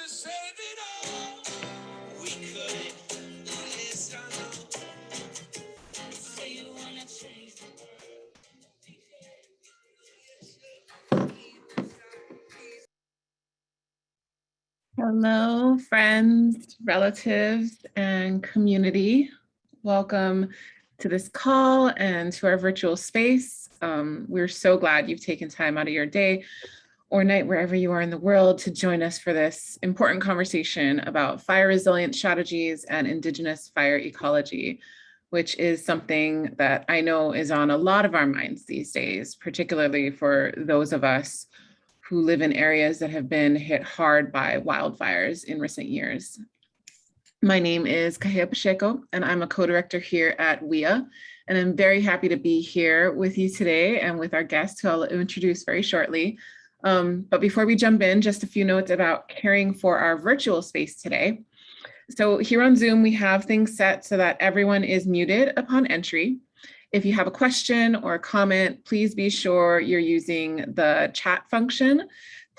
save it all. We could. Yes, I know. Say you wanna change the Hello, friends, relatives, and community. Welcome to this call and to our virtual space. We're so glad you've taken time out of your day or night, wherever you are in the world, to join us for this important conversation about fire resilient strategies and Indigenous fire ecology, which is something that I know is on a lot of our minds these days, particularly for those of us who live in areas that have been hit hard by wildfires in recent years. My name is Kahea Pacheco, and I'm a co-director here at WIA, and I'm very happy to be here with you today and with our guest, who I'll introduce very shortly. But before we jump in, just a few notes about caring for our virtual space today. So here on Zoom, we have things set so that everyone is muted upon entry. If you have a question or a comment, please be sure you're using the chat function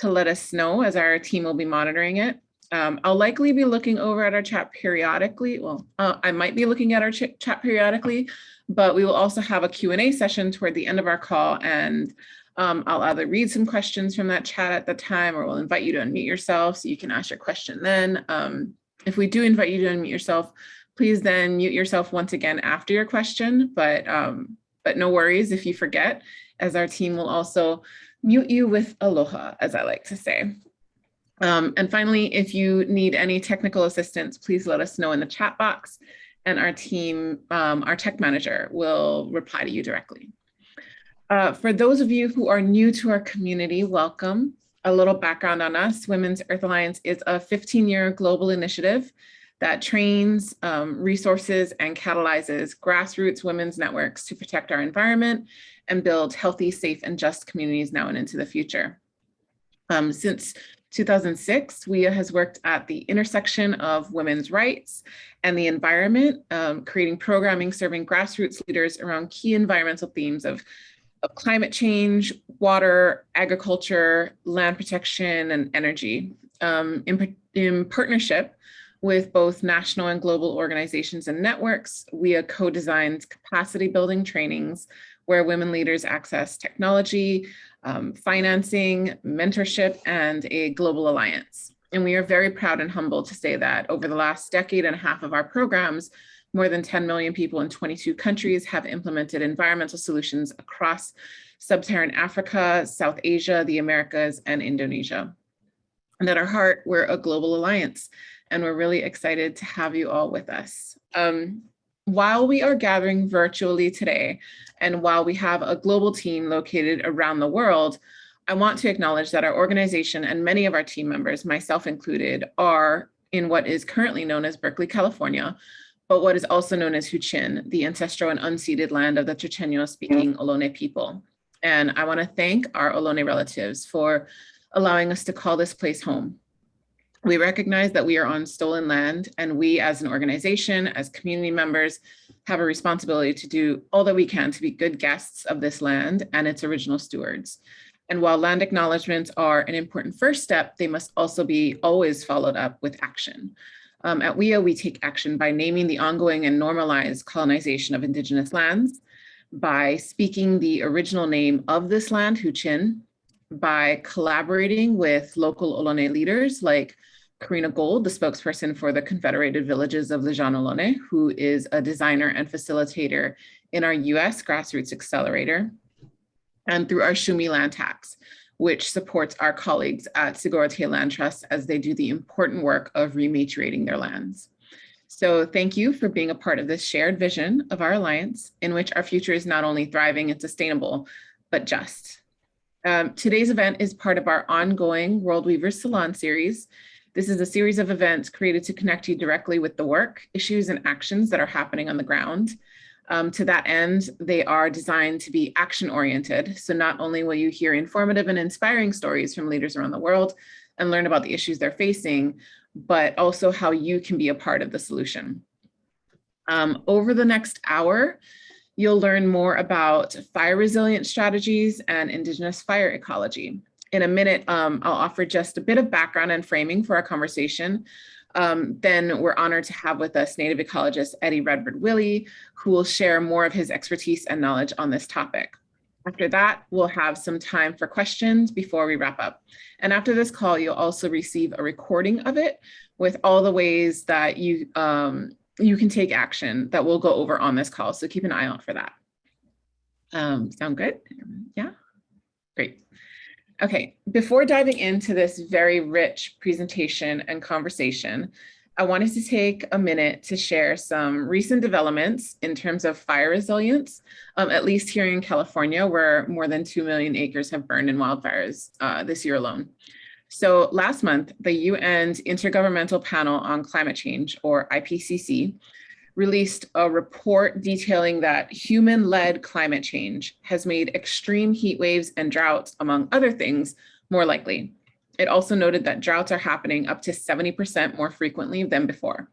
to let us know, as our team will be monitoring it. I'll likely be looking over at our chat periodically. Well, I might be looking at our chat periodically, but we will also have a Q&A session toward the end of our call, and I'll either read some questions from that chat at the time, or we'll invite you to unmute yourself so you can ask your question then. If we do invite you to unmute yourself, please then mute yourself once again after your question, but no worries if you forget, as our team will also mute you with aloha, as I like to say. And finally, if you need any technical assistance, please let us know in the chat box, and our team, our tech manager, will reply to you directly. For those of you who are new to our community, welcome. A little background on us. Women's Earth Alliance is a 15-year global initiative that trains, resources, and catalyzes grassroots women's networks to protect our environment and build healthy, safe, and just communities now and into the future. Since 2006, WIA has worked at the intersection of women's rights and the environment, creating programming serving grassroots leaders around key environmental themes of climate change, water, agriculture, land protection, and energy. In partnership with both national and global organizations and networks, WIA co-designed capacity building trainings where women leaders access technology, financing, mentorship, and a global alliance. And we are very proud and humbled to say that over the last decade and a half of our programs, more than 10 million people in 22 countries have implemented environmental solutions across sub-Saharan Africa, South Asia, the Americas, and Indonesia. And at our heart, we're a global alliance, and we're really excited to have you all with us. While we are gathering virtually today, and while we have a global team located around the world, I want to acknowledge that our organization and many of our team members, myself included, are in what is currently known as Berkeley, California, but what is also known as Huichin, the ancestral and unceded land of the Chochenyo-speaking Ohlone people. And I want to thank our Ohlone relatives for allowing us to call this place home. We recognize that we are on stolen land, and we as an organization, as community members, have a responsibility to do all that we can to be good guests of this land and its original stewards. And while land acknowledgements are an important first step, they must also be always followed up with action. At WIA, we take action by naming the ongoing and normalized colonization of Indigenous lands, by speaking the original name of this land, Huichin, by collaborating with local Ohlone leaders like Karina Gold, the spokesperson for the Confederated Villages of Lejeune Ohlone, who is a designer and facilitator in our US Grassroots Accelerator, and through our Shumi Land Tax, which supports our colleagues at Sigorte Land Trust as they do the important work of rematriating their lands. So thank you for being a part of this shared vision of our alliance, in which our future is not only thriving and sustainable, but just. Today's event is part of our ongoing World Weavers Salon series. This is a series of events created to connect you directly with the work, issues, and actions that are happening on the ground. To that end, they are designed to be action-oriented. So not only will you hear informative and inspiring stories from leaders around the world and learn about the issues they're facing, but also how you can be a part of the solution. Over the next hour, you'll learn more about fire resilient strategies and Indigenous fire ecology. In a minute, I'll offer just a bit of background and framing for our conversation. Then we're honored to have with us Native ecologist Eddie Redbird Willie, who will share more of his expertise and knowledge on this topic. After that, we'll have some time for questions before we wrap up. And after this call, you'll also receive a recording of it with all the ways that you can take action that we'll go over on this call. So keep an eye out for that. Sound good? Yeah, great. Okay, before diving into this very rich presentation and conversation, I wanted to take a minute to share some recent developments in terms of fire resilience, at least here in California, where more than 2 million acres have burned in wildfires this year alone. So last month, the UN's Intergovernmental Panel on Climate Change, or IPCC, released a report detailing that human-led climate change has made extreme heat waves and droughts, among other things, more likely. It also noted that droughts are happening up to 70% more frequently than before.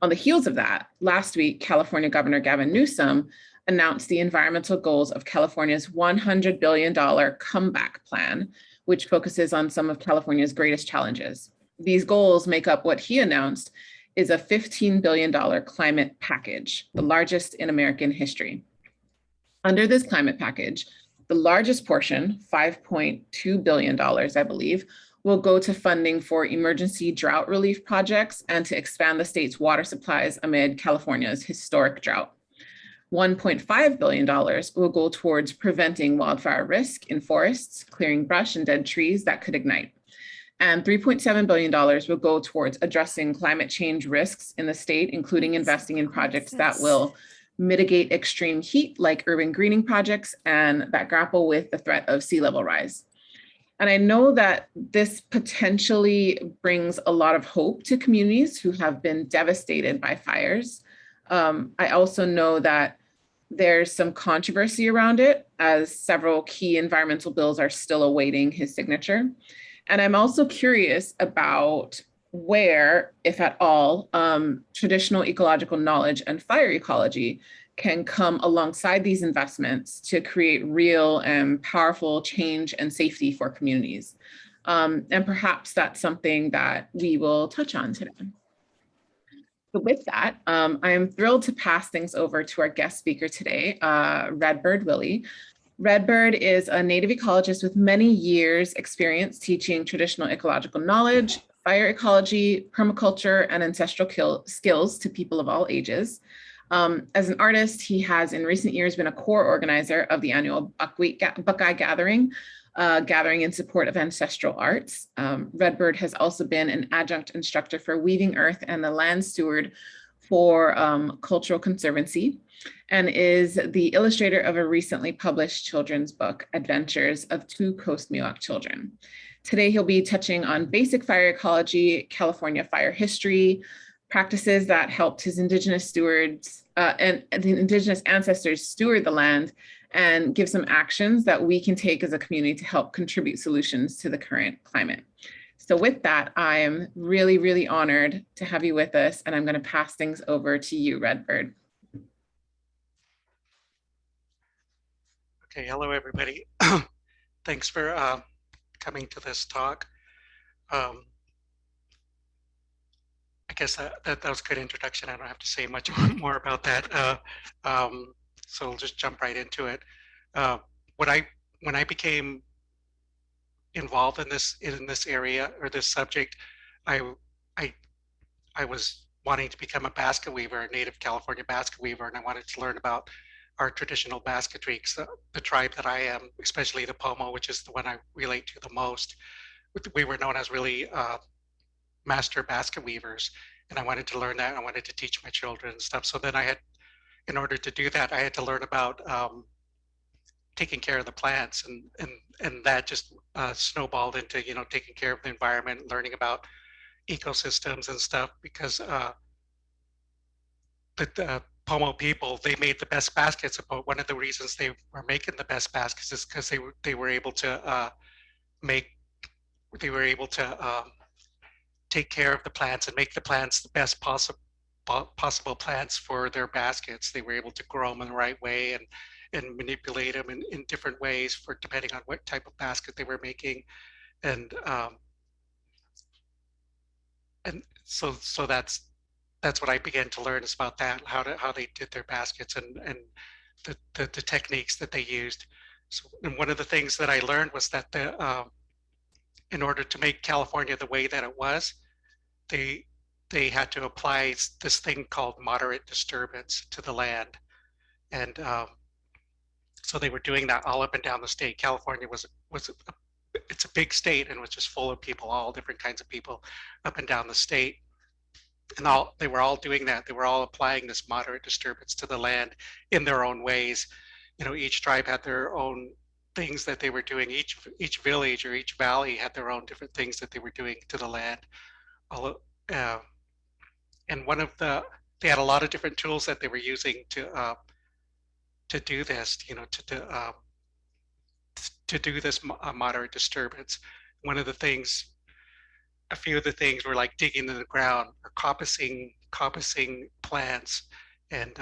On the heels of that, last week, California Governor Gavin Newsom announced the environmental goals of California's $100 billion comeback plan, which focuses on some of California's greatest challenges. These goals make up what he announced is a $15 billion climate package, the largest in American history. Under this climate package, the largest portion, $5.2 billion, I believe, will go to funding for emergency drought relief projects and to expand the state's water supplies amid California's historic drought. $1.5 billion will go towards preventing wildfire risk in forests, clearing brush and dead trees that could ignite. And $3.7 billion will go towards addressing climate change risks in the state, including investing in projects that will mitigate extreme heat, like urban greening projects, and that grapple with the threat of sea level rise. And I know that this potentially brings a lot of hope to communities who have been devastated by fires. I also know that there's some controversy around it, as several key environmental bills are still awaiting his signature. And I'm also curious about where, if at all, traditional ecological knowledge and fire ecology can come alongside these investments to create real and powerful change and safety for communities. And perhaps that's something that we will touch on today. So with that, I am thrilled to pass things over to our guest speaker today, Redbird Willie. Redbird is a native ecologist with many years experience teaching traditional ecological knowledge, fire ecology, permaculture, and ancestral skills to people of all ages. As an artist, he has in recent years been a core organizer of the annual Buckeye Gathering, gathering in support of ancestral arts. Redbird has also been an adjunct instructor for Weaving Earth and the land steward for Cultural Conservancy, and is the illustrator of a recently published children's book, Adventures of Two Coast Miwok Children. Today, he'll be touching on basic fire ecology, California fire history, practices that helped his Indigenous stewards and the Indigenous ancestors steward the land, and give some actions that we can take as a community to help contribute solutions to the current climate. So with that, I am really, really honored to have you with us, and I'm going to pass things over to you, Redbird. Okay, hello everybody. Thanks for coming to this talk. I guess that was a good introduction. I don't have to say much more about that. So I'll just jump right into it. When I became involved in this area or this subject, I was wanting to become a basket weaver, a native California basket weaver, and I wanted to learn about our traditional basketry. The tribe that I am, especially the Pomo, which is the one I relate to the most, we were known as really master basket weavers, and I wanted to learn that. I wanted to teach my children and stuff. So then in order to do that, I had to learn about taking care of the plants, and that just snowballed into taking care of the environment, learning about ecosystems and stuff, because the Pomo people, they made the best baskets. But one of the reasons they were making the best baskets is because they were able to take care of the plants and make the plants the best possible plants for their baskets. They were able to grow them in the right way, and manipulate them in different ways for depending on what type of basket they were making. And so that's what I began to learn is about that, how they did their baskets and the techniques that they used. So, and one of the things that I learned was that in order to make California the way that it was, they they had to apply this thing called moderate disturbance to the land, and so they were doing that all up and down the state. California was it's a big state and was just full of people, all different kinds of people, up and down the state, and all they were all doing that. They were all applying this moderate disturbance to the land in their own ways. You know, each tribe had their own things that they were doing. Each village or each valley had their own different things that they were doing to the land. All, uh, and one of the they had a lot of different tools that they were using to do this. You know, to do this moderate disturbance. One of the things, a few of the things were like digging in the ground or coppicing plants, and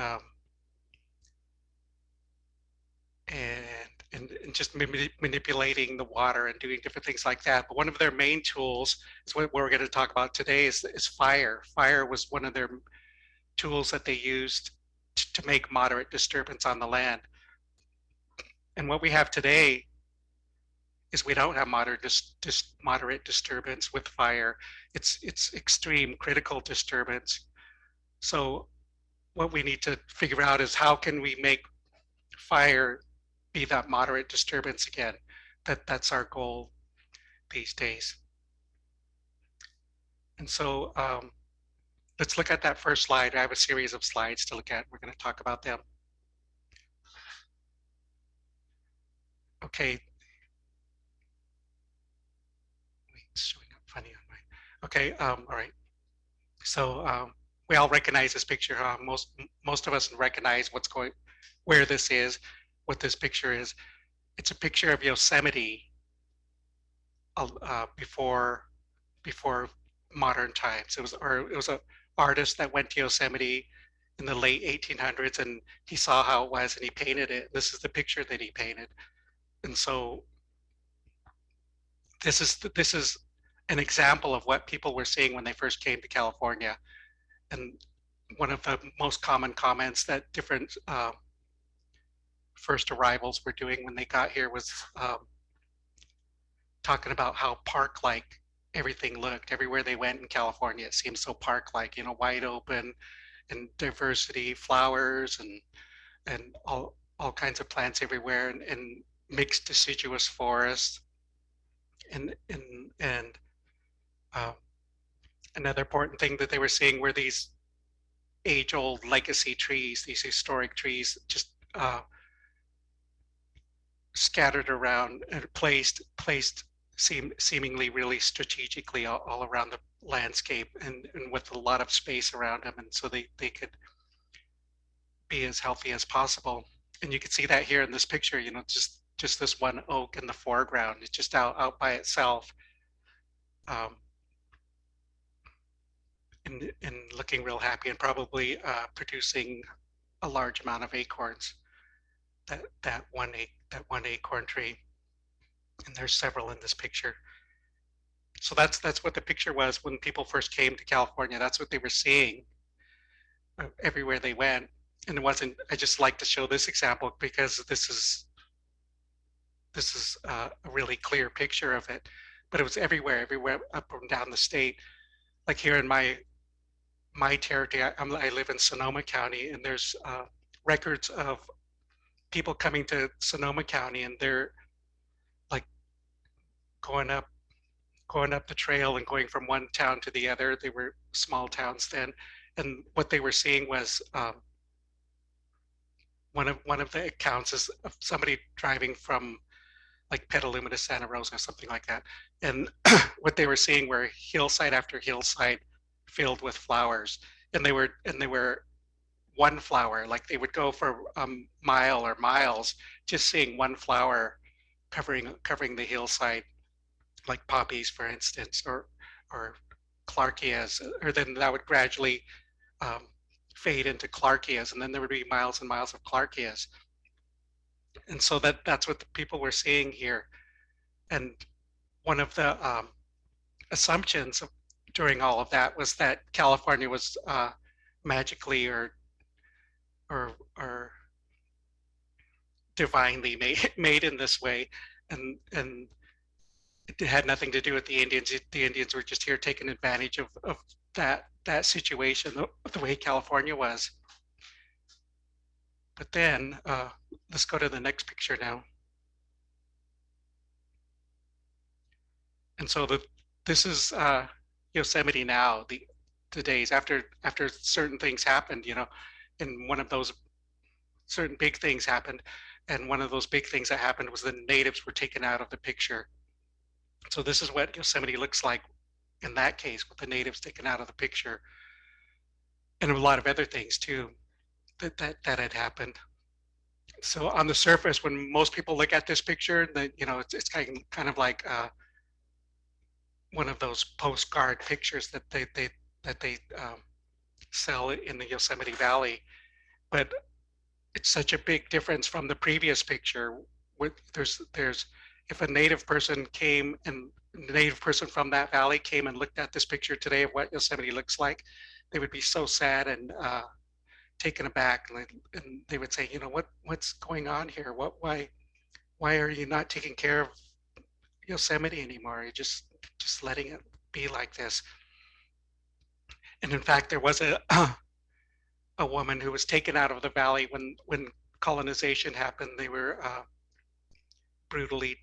and and just manipulating the water and doing different things like that. But one of their main tools is what we're going to talk about today is fire. Fire was one of their tools that they used to make moderate disturbance on the land. And what we have today is we don't have moderate disturbance with fire. It's extreme critical disturbance. So what we need to figure out is how can we make fire be that moderate disturbance again. That's our goal these days. And so let's look at that first slide. I have a series of slides to look at. We're going to talk about them. Okay. It's showing up funny on my. Okay. All right. So we all recognize this picture. Most of us recognize where this is, what this picture is. It's a picture of Yosemite before modern times. It was an artist that went to Yosemite in the late 1800s, and he saw how it was, and he painted it. This is the picture that he painted, and so this is an example of what people were seeing when they first came to California. And one of the most common comments that different first arrivals were doing when they got here was talking about how park-like everything looked. Everywhere they went in California, it seemed so park-like, you know, wide open and diversity, flowers and all kinds of plants everywhere, and mixed deciduous forests. And uh, another important thing that they were seeing were these age-old legacy trees, these historic trees, just scattered around and placed seemingly really strategically all around the landscape, and with a lot of space around them, and so they could be as healthy as possible. And you can see that here in this picture, you know, just this one oak in the foreground. It's just out by itself, and looking real happy, and probably producing a large amount of acorns. That one acorn tree, and there's several in this picture. So that's what the picture was when people first came to California. That's what they were seeing everywhere they went. And it wasn't. I just like to show this example because this is a really clear picture of it. But it was everywhere up and down the state. Like here in my territory, I live in Sonoma County, and there's records of people coming to Sonoma County, and they're like going up the trail and going from one town to the other. They were small towns then, and what they were seeing was one of the accounts is of somebody driving from like Petaluma to Santa Rosa, something like that, and what they were seeing were hillside after hillside filled with flowers, and they were one flower. Like they would go for a mile or miles just seeing one flower covering the hillside, like poppies, for instance, or clarkias, or then that would gradually fade into clarkias, and then there would be miles and miles of clarkias. And so that's what the people were seeing here. And one of the assumptions during all of that was that California was magically or divinely made in this way, and it had nothing to do with the Indians. The Indians were just here taking advantage of that situation, the way California was. But then let's go to the next picture now. And so this is Yosemite now. The days after certain things happened, and one of those certain big things happened, and one of those big things that happened was the natives were taken out of the picture. So this is what Yosemite looks like in that case, with the natives taken out of the picture, and a lot of other things too that had happened. So on the surface, when most people look at this picture, it's kind of like one of those postcard pictures that they sell in the Yosemite Valley. But it's such a big difference from the previous picture. There's if a native person came and a native person from that valley came and looked at this picture today of what Yosemite looks like, they would be so sad and taken aback, and they would say, what's going on here? Why are you not taking care of Yosemite anymore? You're just letting it be like this. And in fact, there was a woman who was taken out of the valley when colonization happened. They were brutally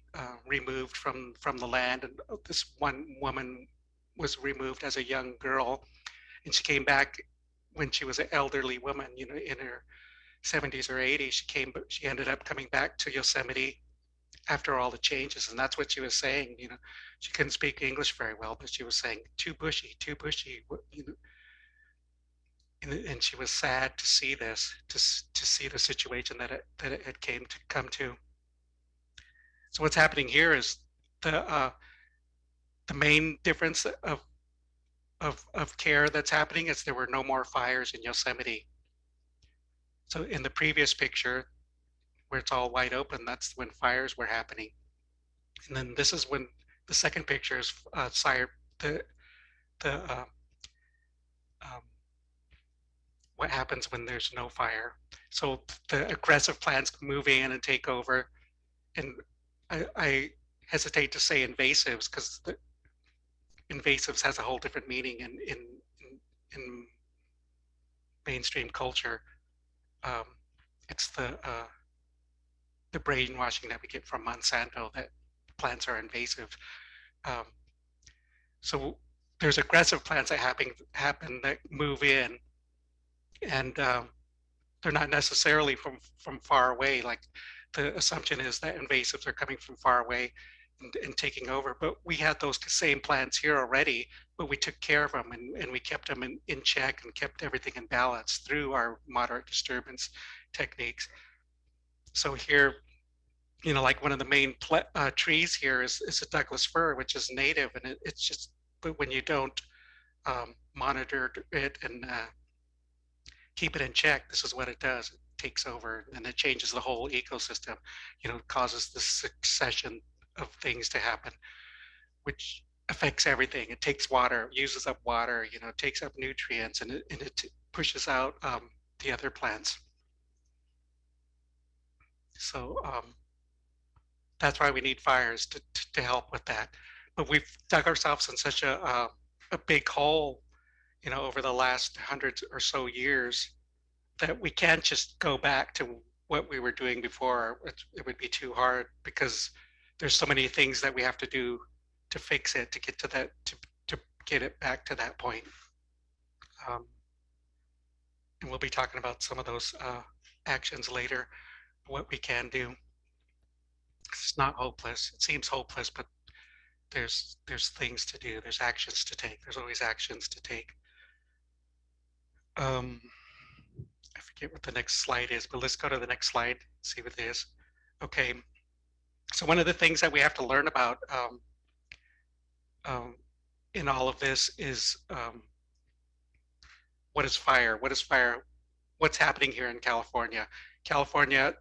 removed from the land, and this one woman was removed as a young girl, and she came back when she was an elderly woman, in her 70s or 80s. She ended up coming back to Yosemite after all the changes, and that's what she was saying. She couldn't speak English very well, but she was saying too bushy, too bushy. And she was sad to see this, to see the situation that it had come to. So what's happening here is the main difference of care that's happening is there were no more fires in Yosemite. So in the previous picture, where it's all wide open, that's when fires were happening. And then this is when the second picture is the um, what happens when there's no fire. So the aggressive plants move in and take over. And I hesitate to say invasives, because the invasives has a whole different meaning in mainstream culture. Um, it's the brainwashing that we get from Monsanto that plants are invasive. Um, so there's aggressive plants that happen that move in, and they're not necessarily from far away. Like, the assumption is that invasives are coming from far away and taking over. But we had those same plants here already, but we took care of them, and we kept them in check and kept everything in balance through our moderate disturbance techniques. So here, like one of the main trees here is a Douglas fir, which is native, and it's just, but when you don't monitor it and keep it in check, this is what it does. It takes over and it changes the whole ecosystem. It causes the succession of things to happen, which affects everything. It takes water, uses up water, takes up nutrients, and it pushes out the other plants. So that's why we need fires to help with that. But we've dug ourselves in such a big hole, over the last hundreds or so years, that we can't just go back to what we were doing before. It would be too hard, because there's so many things that we have to do to fix it, to get to that, to get it back to that point. And we'll be talking about some of those actions later, what we can do. It's not hopeless. It seems hopeless, but there's things to do. There's actions to take. There's always actions to take. I forget what the next slide is, but let's go to the next slide, see what it is. Okay, so one of the things that we have to learn about in all of this is what is fire? What is fire? What's happening here in California? California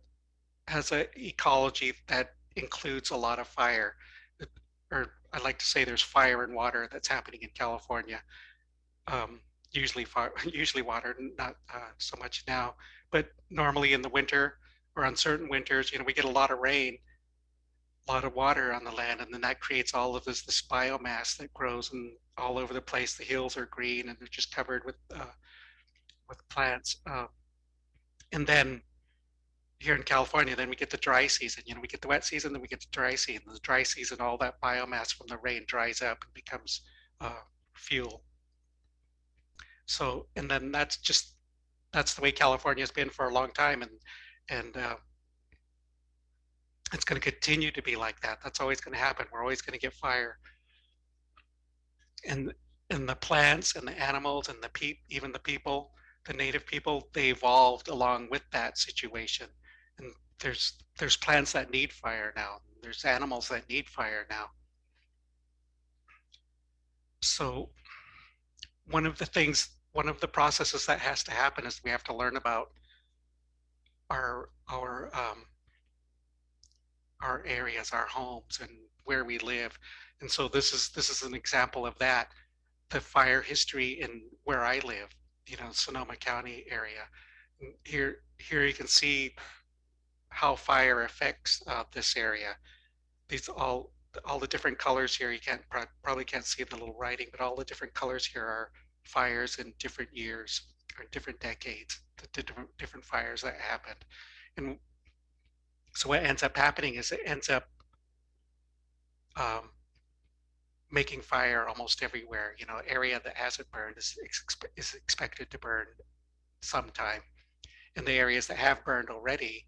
has a ecology that includes a lot of fire. Or I like to say there's fire and water that's happening in California. Um, usually fire, usually water, not so much now, but normally in the winter or on certain winters, we get a lot of rain, a lot of water on the land, and then that creates all of this biomass that grows and all over the place. The hills are green and they're just covered with plants. And then here in California, then we get the dry season. We get the wet season, then we get the dry season. The dry season, all that biomass from the rain dries up and becomes fuel. So, and then that's the way California has been for a long time, and it's going to continue to be like that. That's always going to happen. We're always going to get fire, and and the plants and the animals and even the people, the native people, they evolved along with that situation. And there's plants that need fire now. There's animals that need fire now. So one of the processes that has to happen is we have to learn about our our areas, our homes, and where we live. And so this is an example of that. The fire history in where I live, Sonoma County area. Here you can see how fire affects this area. These all the different colors here. You probably can't see the little writing, but all the different colors here are fires in different years or different decades. The different fires that happened, and so what ends up happening is it ends up um, making fire almost everywhere. Area that hasn't burned is expected to burn sometime. In the areas that have burned already,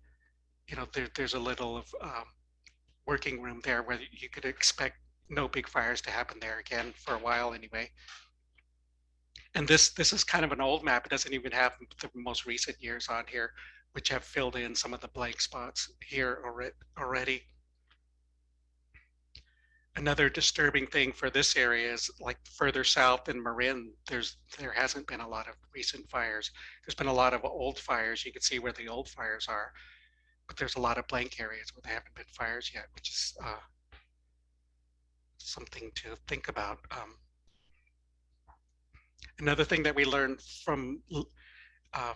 there's a little of working room there where you could expect no big fires to happen there again for a while anyway. And this is kind of an old map. It doesn't even have the most recent years on here, which have filled in some of the blank spots here already. Another disturbing thing for this area is like further south in Marin, there hasn't been a lot of recent fires. There's been a lot of old fires. You can see where the old fires are, but there's a lot of blank areas where there haven't been fires yet, which is something to think about. Another thing that we learned uh,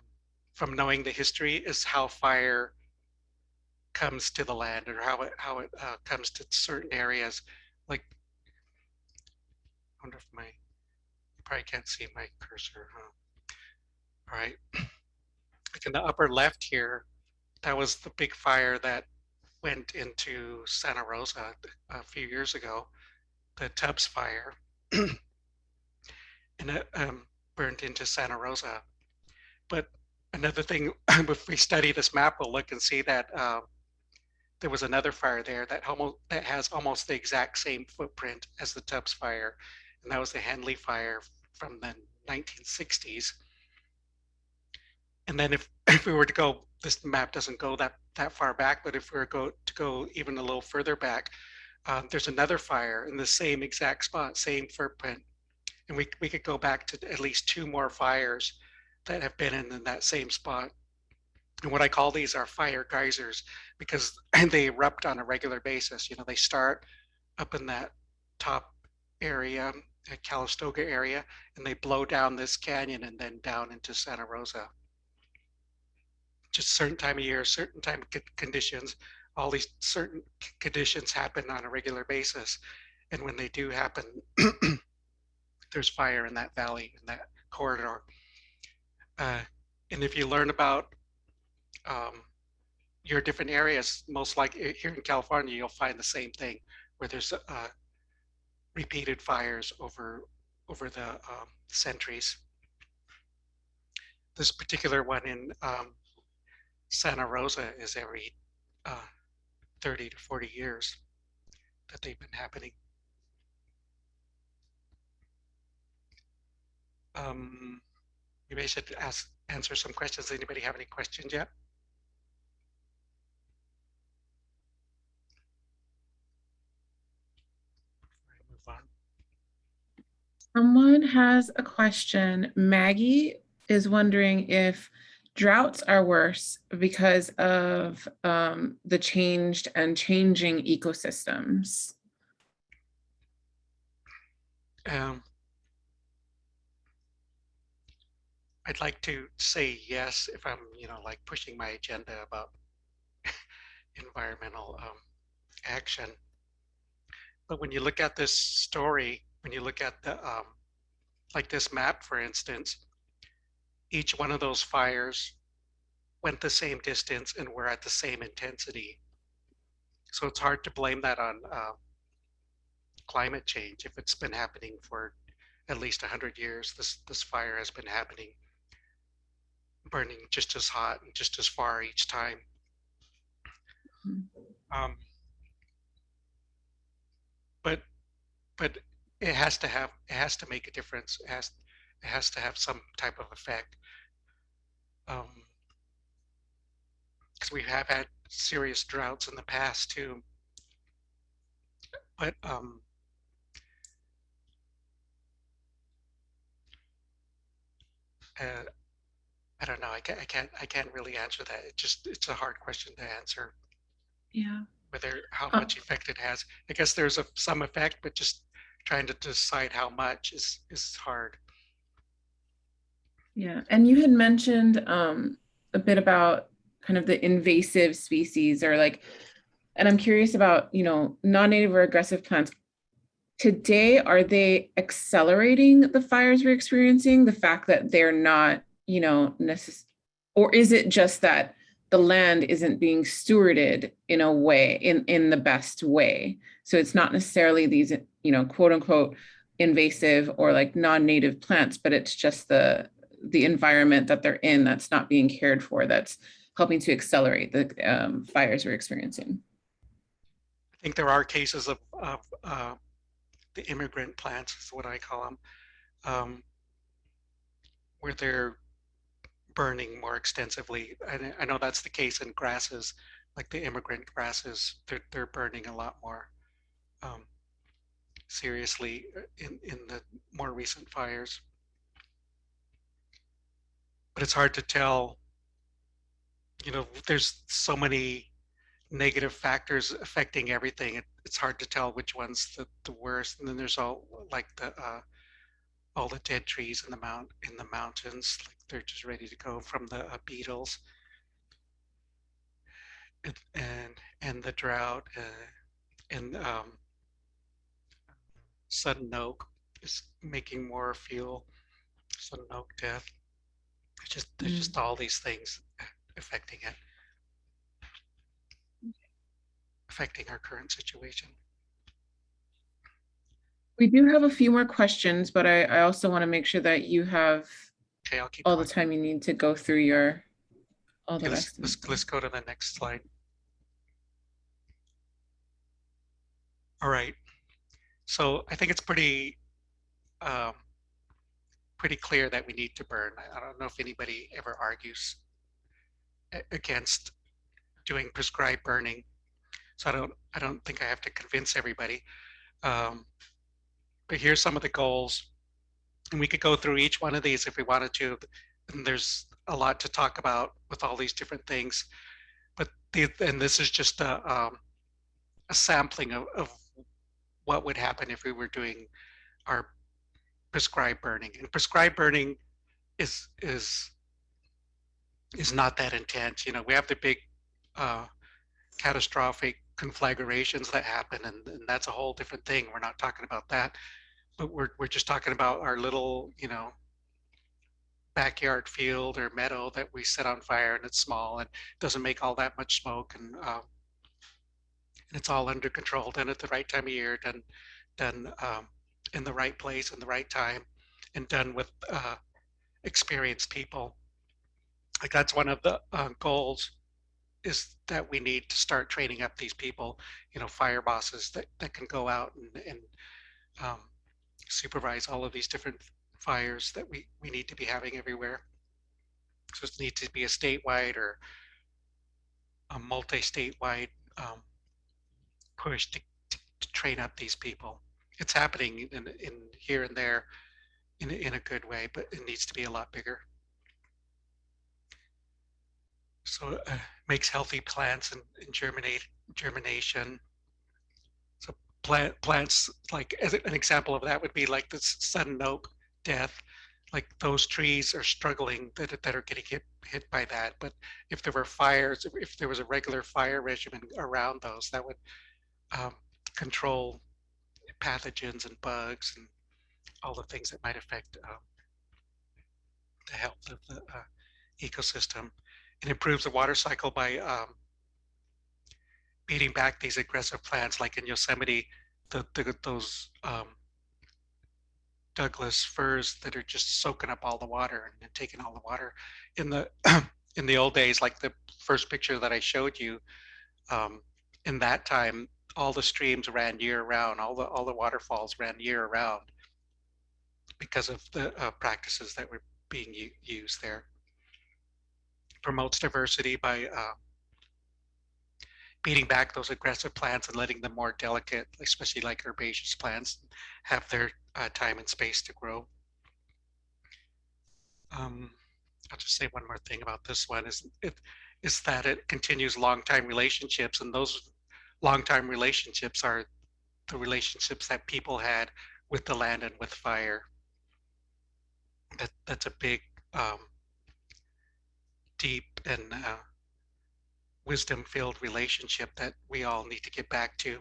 from knowing the history is how fire comes to the land, or how it comes to certain areas. Like, I wonder if you probably can't see my cursor, huh? All right, like in the upper left here, that was the big fire that went into Santa Rosa a few years ago, the Tubbs fire, and it burned into Santa Rosa. But another thing, if we study this map, we'll look and see that there was another fire there that has almost the exact same footprint as the Tubbs fire, and that was the Henley fire from the 1960s. And then if we were to go, this map doesn't go that far back, but if we were to go even a little further back, there's another fire in the same exact spot, same footprint, and we could go back to at least two more fires that have been in that same spot. And what I call these are fire geysers, because they erupt on a regular basis. They start up in that top area, Calistoga area, and they blow down this canyon and then down into Santa Rosa. Just certain time of year, certain time conditions, all these certain conditions happen on a regular basis. And when they do happen, there's fire in that valley, in that corridor. And if you learn about your different areas, most likely here in California, you'll find the same thing, where there's repeated fires over the centuries. This particular one in Santa Rosa is every 30 to 40 years that they've been happening. Maybe I should answer some questions. Anybody have any questions yet? Move on. Someone has a question. Maggie is wondering if droughts are worse because of the changed and changing ecosystems. Um, I'd like to say yes if I'm, like pushing my agenda about environmental action. But when you look at this story, when you look at the like this map, for instance, each one of those fires went the same distance and were at the same intensity. So it's hard to blame that on climate change if it's been happening for at least 100 years. This fire has been happening, burning just as hot and just as far each time. Um, but but it has to make a difference. It has to have some type of effect. Because we have had serious droughts in the past too. But uh, I don't know. I can't really answer that. It's a hard question to answer. Yeah. Whether how Uh, much effect it has. I guess there's some effect, but just trying to decide how much is hard. yeah. And you had mentioned a bit about kind of the invasive species or like, and I'm curious about, non-native or aggressive plants. Today, are they accelerating the fires we're experiencing? The fact that they're not, or is it just that the land isn't being stewarded in a way, in the best way? So it's not necessarily these, quote unquote, invasive or like non-native plants, but it's just the environment that they're in that's not being cared for, that's helping to accelerate the fires we're experiencing. I think there are cases of the immigrant plants, is what I call them, where they're burning more extensively. I know that's the case in grasses, like the immigrant grasses. They're burning a lot more um, seriously in the more recent fires. But it's hard to tell. There's so many negative factors affecting everything. It's hard to tell which one's the worst. And then there's all the dead trees in the mountains, like they're just ready to go from the beetles and the drought and sudden oak is making more fuel. Sudden oak death. There's just all these things affecting it, affecting our current situation. We do have a few more questions, but I also want to make sure that you have Okay, I'll keep all the going. time you need to go through your all Okay, the rest of it. let's go to the next slide. All right. So I think it's um, pretty clear that we need to burn. I don't know if anybody ever argues against doing prescribed burning. So I don't think I have to convince everybody. Um, but here's some of the goals, and we could go through each one of these if we wanted to. And there's a lot to talk about with all these different things. But and this is just a sampling of what would happen if we were doing our prescribed burning. And prescribed burning is is is not that intense. We have the big uh, catastrophic conflagrations that happen, and that's a whole different thing. We're not talking about that, but we're just talking about our little, backyard field or meadow that we set on fire, and it's small and doesn't make all that much smoke, and it's all under control, done at the right time of year, done in the right place in the right time, and done with experienced people. Like that's one of the goals, is that we need to start training up these people, fire bosses that can go out and um, supervise all of these different fires that we need to be having everywhere. So it needs to be a statewide or a multi-statewide push to train up these people. It's happening in here and there in a good way, but it needs to be a lot bigger. So makes healthy plants and germination. So plants, like as an example of that would be like the sudden oak death. Like those trees are struggling that are getting hit by that. But if there were fires, if there was a regular fire regimen around those, that would um, control pathogens and bugs and all the things that might affect the health of the ecosystem. It improves the water cycle by beating back these aggressive plants, like in Yosemite, those Douglas firs that are just soaking up all the water and taking all the water. In the in the old days, like the first picture that I showed you, um, in that time, all the streams ran year round, all the waterfalls ran year round because of the practices that were being used there. Promotes diversity by beating back those aggressive plants and letting them more delicate, especially like herbaceous plants, have their time and space to grow. Um, I'll just say one more thing about this one is that it continues long time relationships, and those long time relationships are the relationships that people had with the land and with fire. That's a big, deep, and wisdom filled relationship that we all need to get back to.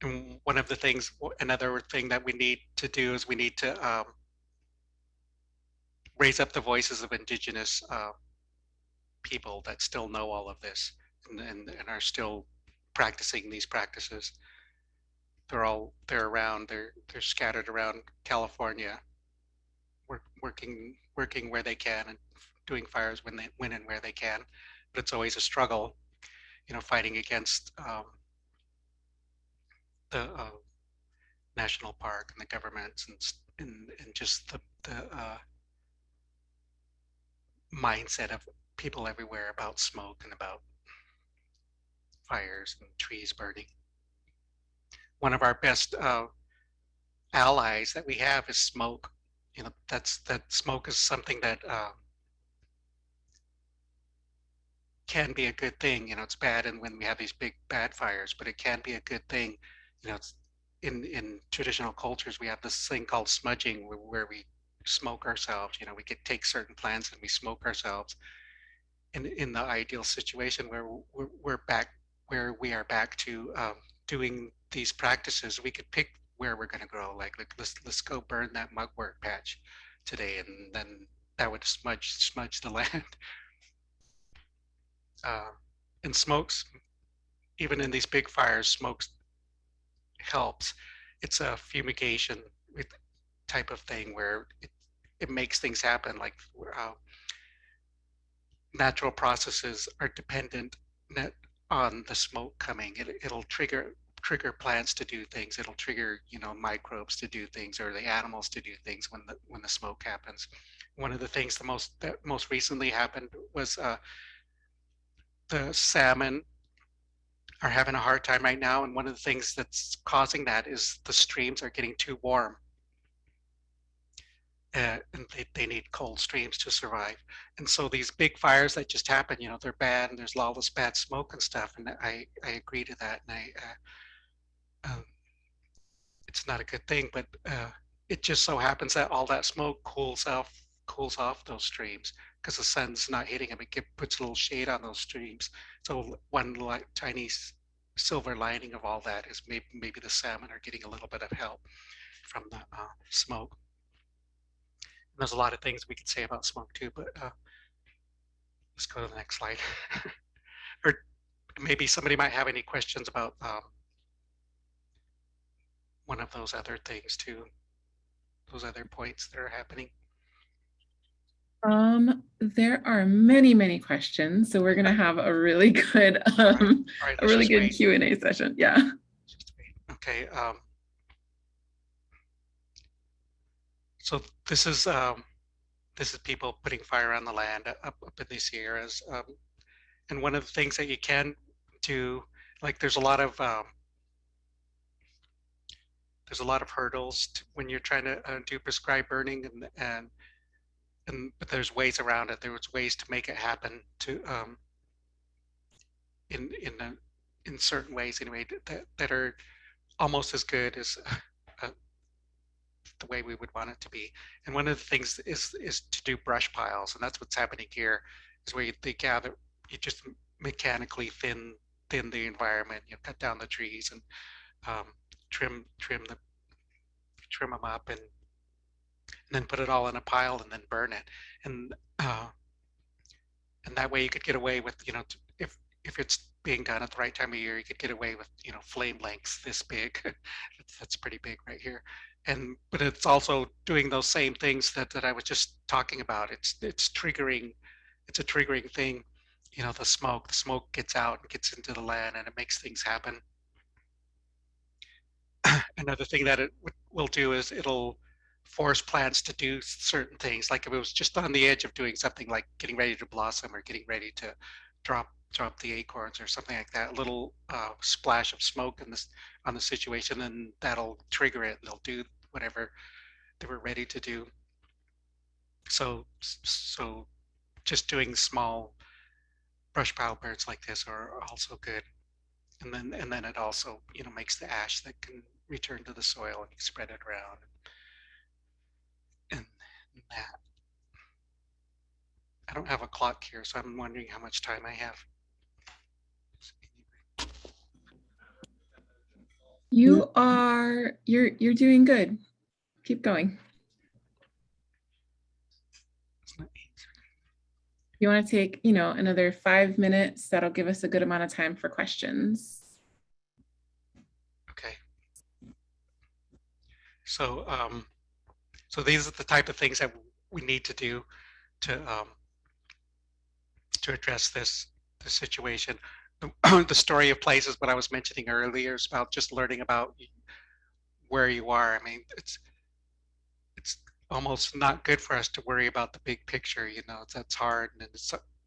And one of the things, another thing that we need to do is we need to raise up the voices of Indigenous people that still know all of this and are still practicing these practices. They're around. They're scattered around California, working where they can and doing fires when and where they can. But it's always a struggle, fighting against the national park and the governments and just the mindset of people everywhere about smoke and about fires and trees burning. One of our best allies that we have is smoke. That smoke is something that can be a good thing. It's bad, and when we have these big bad fires, but it can be a good thing. It's in traditional cultures we have this thing called smudging, where we smoke ourselves. We could take certain plants and we smoke ourselves. In the ideal situation where we're back where we are back to doing these practices, we could pick where we're going to grow. Like let's go burn that mugwort patch today, and then that would smudge the land. uh, and smokes, even in these big fires, smokes helps. It's a fumigation type of thing where it makes things happen. Like uh, natural processes are dependent on the smoke coming. It'll trigger plants to do things. It'll trigger microbes to do things, or the animals to do things when the smoke happens. One of the things that most recently happened was the salmon are having a hard time right now, and one of the things that's causing that is the streams are getting too warm. And they need cold streams to survive. And so these big fires that just happen, they're bad, and there's all this bad smoke and stuff. And I agree to that, and it's not a good thing. But it just so happens that all that smoke cools off those streams because the sun's not hitting them. It puts a little shade on those streams. So one tiny silver lining of all that is maybe the salmon are getting a little bit of help from the smoke. There's a lot of things we could say about smoke too, but let's go to the next slide. Or maybe somebody might have any questions about one of those other things too, those other points that are happening. There are many, many questions, so we're gonna have a really good, all right, a really good Q&A session. Yeah. Okay. So this is people putting fire on the land up in these Sierras, and one of the things that you can do, like there's a lot of hurdles when you're trying to do prescribed burning, and but there's ways around it. There's ways to make it happen to in in a, in certain ways anyway that are almost as good as uh, the way we would want it to be. And one of the things is to do brush piles, and that's what's happening here. Is where they gather, you just mechanically thin the environment. You cut down the trees and um, trim them up and then put it all in a pile and then burn it. And uh, and that way you could get away with, if it's being done at the right time of year, you could get away with, flame lengths this big. That's pretty big right here. And but it's also doing those same things that I was just talking about. It's a triggering thing. The smoke gets out and gets into the land and it makes things happen. Another thing that it will do is it'll force plants to do certain things. Like if it was just on the edge of doing something like getting ready to blossom or getting ready to drop the acorns or something like that, a little splash of smoke in this on the situation, and that'll trigger it, and they'll do whatever they were ready to do. So just doing small brush pile birds like this are also good. And then it also, makes the ash that can return to the soil and you spread it around and that. I don't have a clock here, so I'm wondering how much time I have. You're doing good. Keep going. You want to take, another 5 minutes, that'll give us a good amount of time for questions. Okay. So these are the type of things that we need to do to address this situation. The story of place is what I was mentioning earlier. Is about just learning about where you are. I mean, it's almost not good for us to worry about the big picture. That's hard,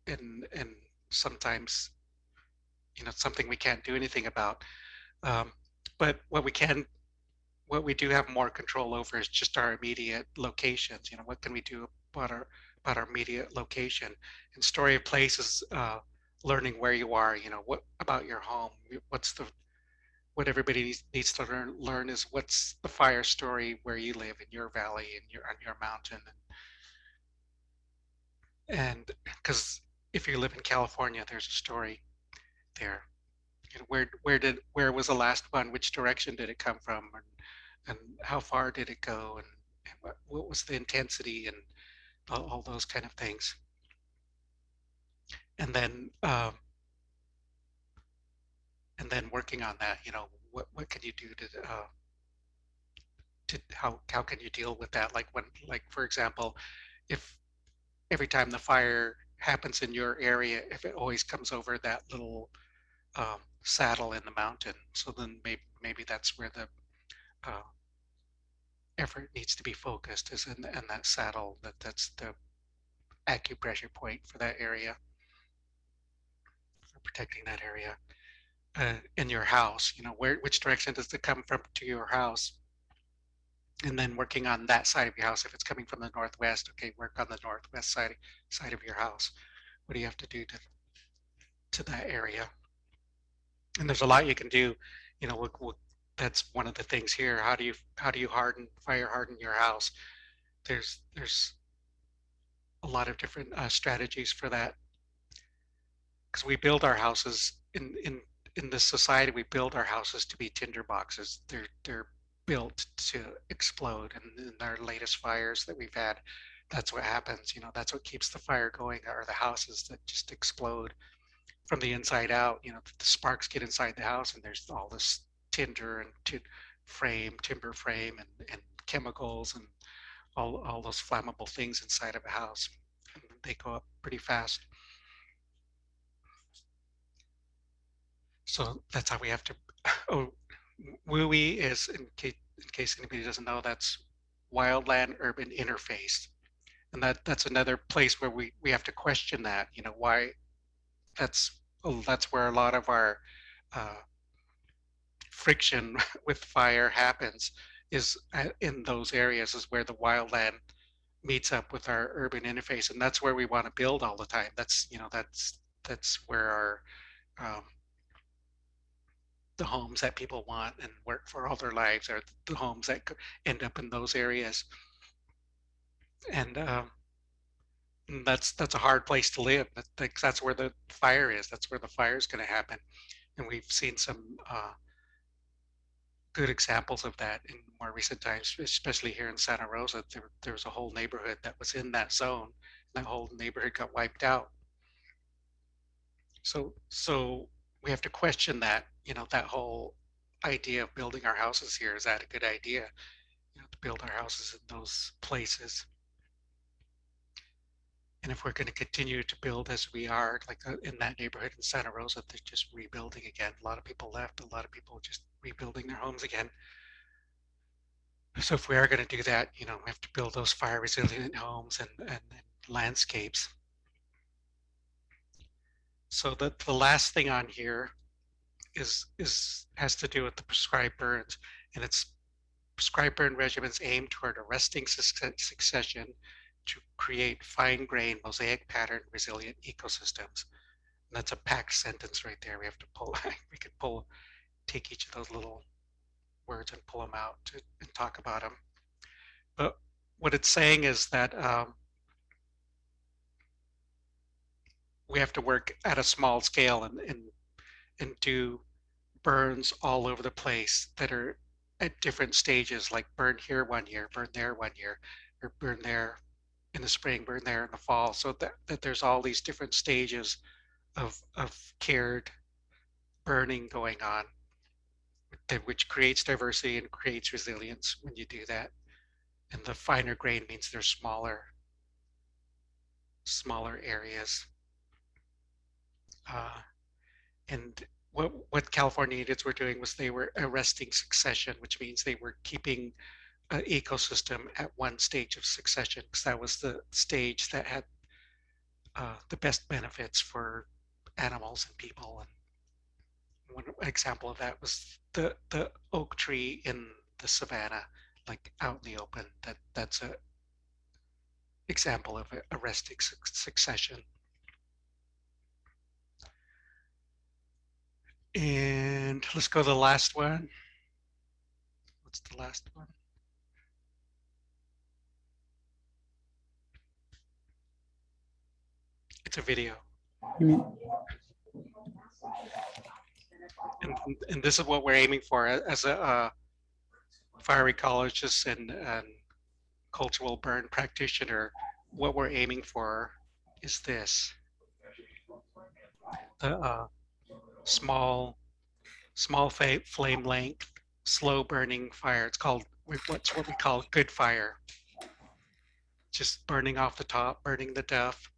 and sometimes something we can't do anything about. Um, but what we do have more control over is just our immediate locations. What can we do about our immediate location? And story of place is learning where you are. What about your home? What everybody needs to learn is what's the fire story where you live in your valley and on your mountain, and because if you live in California, there's a story there. Where was the last one? Which direction did it come from? And how far did it go? And what was the intensity and all those kind of things? And then working on that, what can you do to how can you deal with that? Like for example, if every time the fire happens in your area, if it always comes over that little saddle in the mountain, so then maybe that's where the uh, effort needs to be focused, is in that saddle. That's the acupressure point for that area, for protecting that area. In your house, which direction does it come from to your house? And then working on that side of your house. If it's coming from the northwest, okay, work on the northwest side of your house. What do you have to do to that area? And there's a lot you can do. That's one of the things here. How do you fire harden your house? There's a lot of different strategies for that, because we build our houses in this society. We build our houses to be tinder boxes. They're built to explode, and in our latest fires that we've had, that's what happens. That's what keeps the fire going, are the houses that just explode from the inside out. The sparks get inside the house and there's all this tinder and timber frame and chemicals and all those flammable things inside of a house, and they go up pretty fast. So that's how we have to. Oh, WUI is, in case anybody doesn't know, that's wildland urban interface, and that's another place where we have to question that. Why that's where a lot of our uh, friction with fire happens, is in those areas, is where the wildland meets up with our urban interface, and that's where we want to build all the time. That's, that's where our the homes that people want and work for all their lives are the homes that end up in those areas. And that's a hard place to live. That's where the fire is. That's where the fire is going to happen. And we've seen some good examples of that in more recent times, especially here in Santa Rosa. There was a whole neighborhood that was in that zone. And that whole neighborhood got wiped out. So we have to question that, that whole idea of building our houses here. Is that a good idea? To build our houses in those places. And if we're going to continue to build as we are, like in that neighborhood in Santa Rosa, they're just rebuilding again. A lot of people left, a lot of people just rebuilding their homes again. So if we are going to do that, we have to build those fire resilient homes and landscapes. So the last thing on here has to do with the prescribed burns, and it's prescribed burn regimens aim toward arresting succession to create fine-grained mosaic pattern resilient ecosystems. And that's a packed sentence right there. We have to pull, we could take each of those little words and pull them out and talk about them. But what it's saying is that we have to work at a small scale and do burns all over the place that are at different stages, like burn here 1 year, burn there 1 year, or burn there in the spring, burn there in the fall. So that there's all these different stages of cared burning going on, which creates diversity and creates resilience when you do that. And the finer grain means they're smaller areas. And what California Indians were doing was they were arresting succession, which means they were keeping an ecosystem at one stage of succession, because that was the stage that had the best benefits for animals and people. And one example of that was the oak tree in the savanna, like out in the open. That's a example of arresting succession. And let's go to the last one. What's the last one? It's a video. And this is what we're aiming for as a fire ecologist and cultural burn practitioner. What we're aiming for is this: the small flame length, slow burning fire. It's called what we call good fire. Just burning off the top, burning the duff.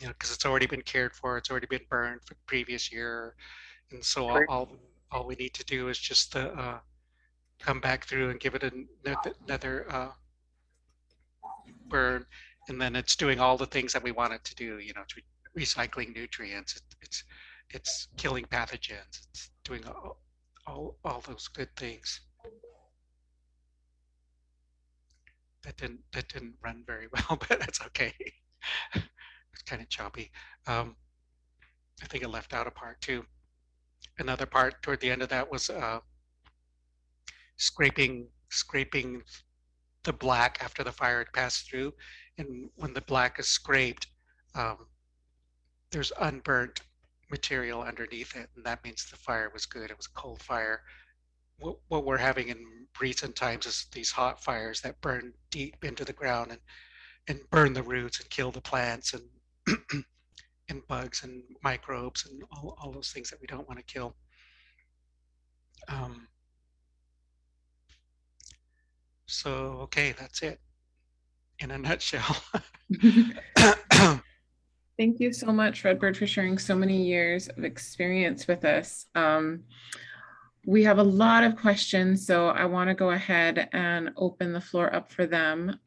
Because it's already been cared for, it's already been burned for the previous year, and so all we need to do is just come back through and give it another burn, and then it's doing all the things that we want it to do. To recycling nutrients, it's killing pathogens, it's doing all those good things. That didn't run very well, but that's okay. It's kind of choppy. I think I left out a part too. Another part toward the end of that was scraping the black after the fire had passed through. And when the black is scraped, there's unburnt material underneath it, and that means the fire was good. It was a cold fire. What we're having in recent times is these hot fires that burn deep into the ground and burn the roots and kill the plants and and bugs and microbes and all those things that we don't want to kill. So, okay, that's it in a nutshell. Thank you so much, Redbird, for sharing so many years of experience with us. We have a lot of questions, so I want to go ahead and open the floor up for them.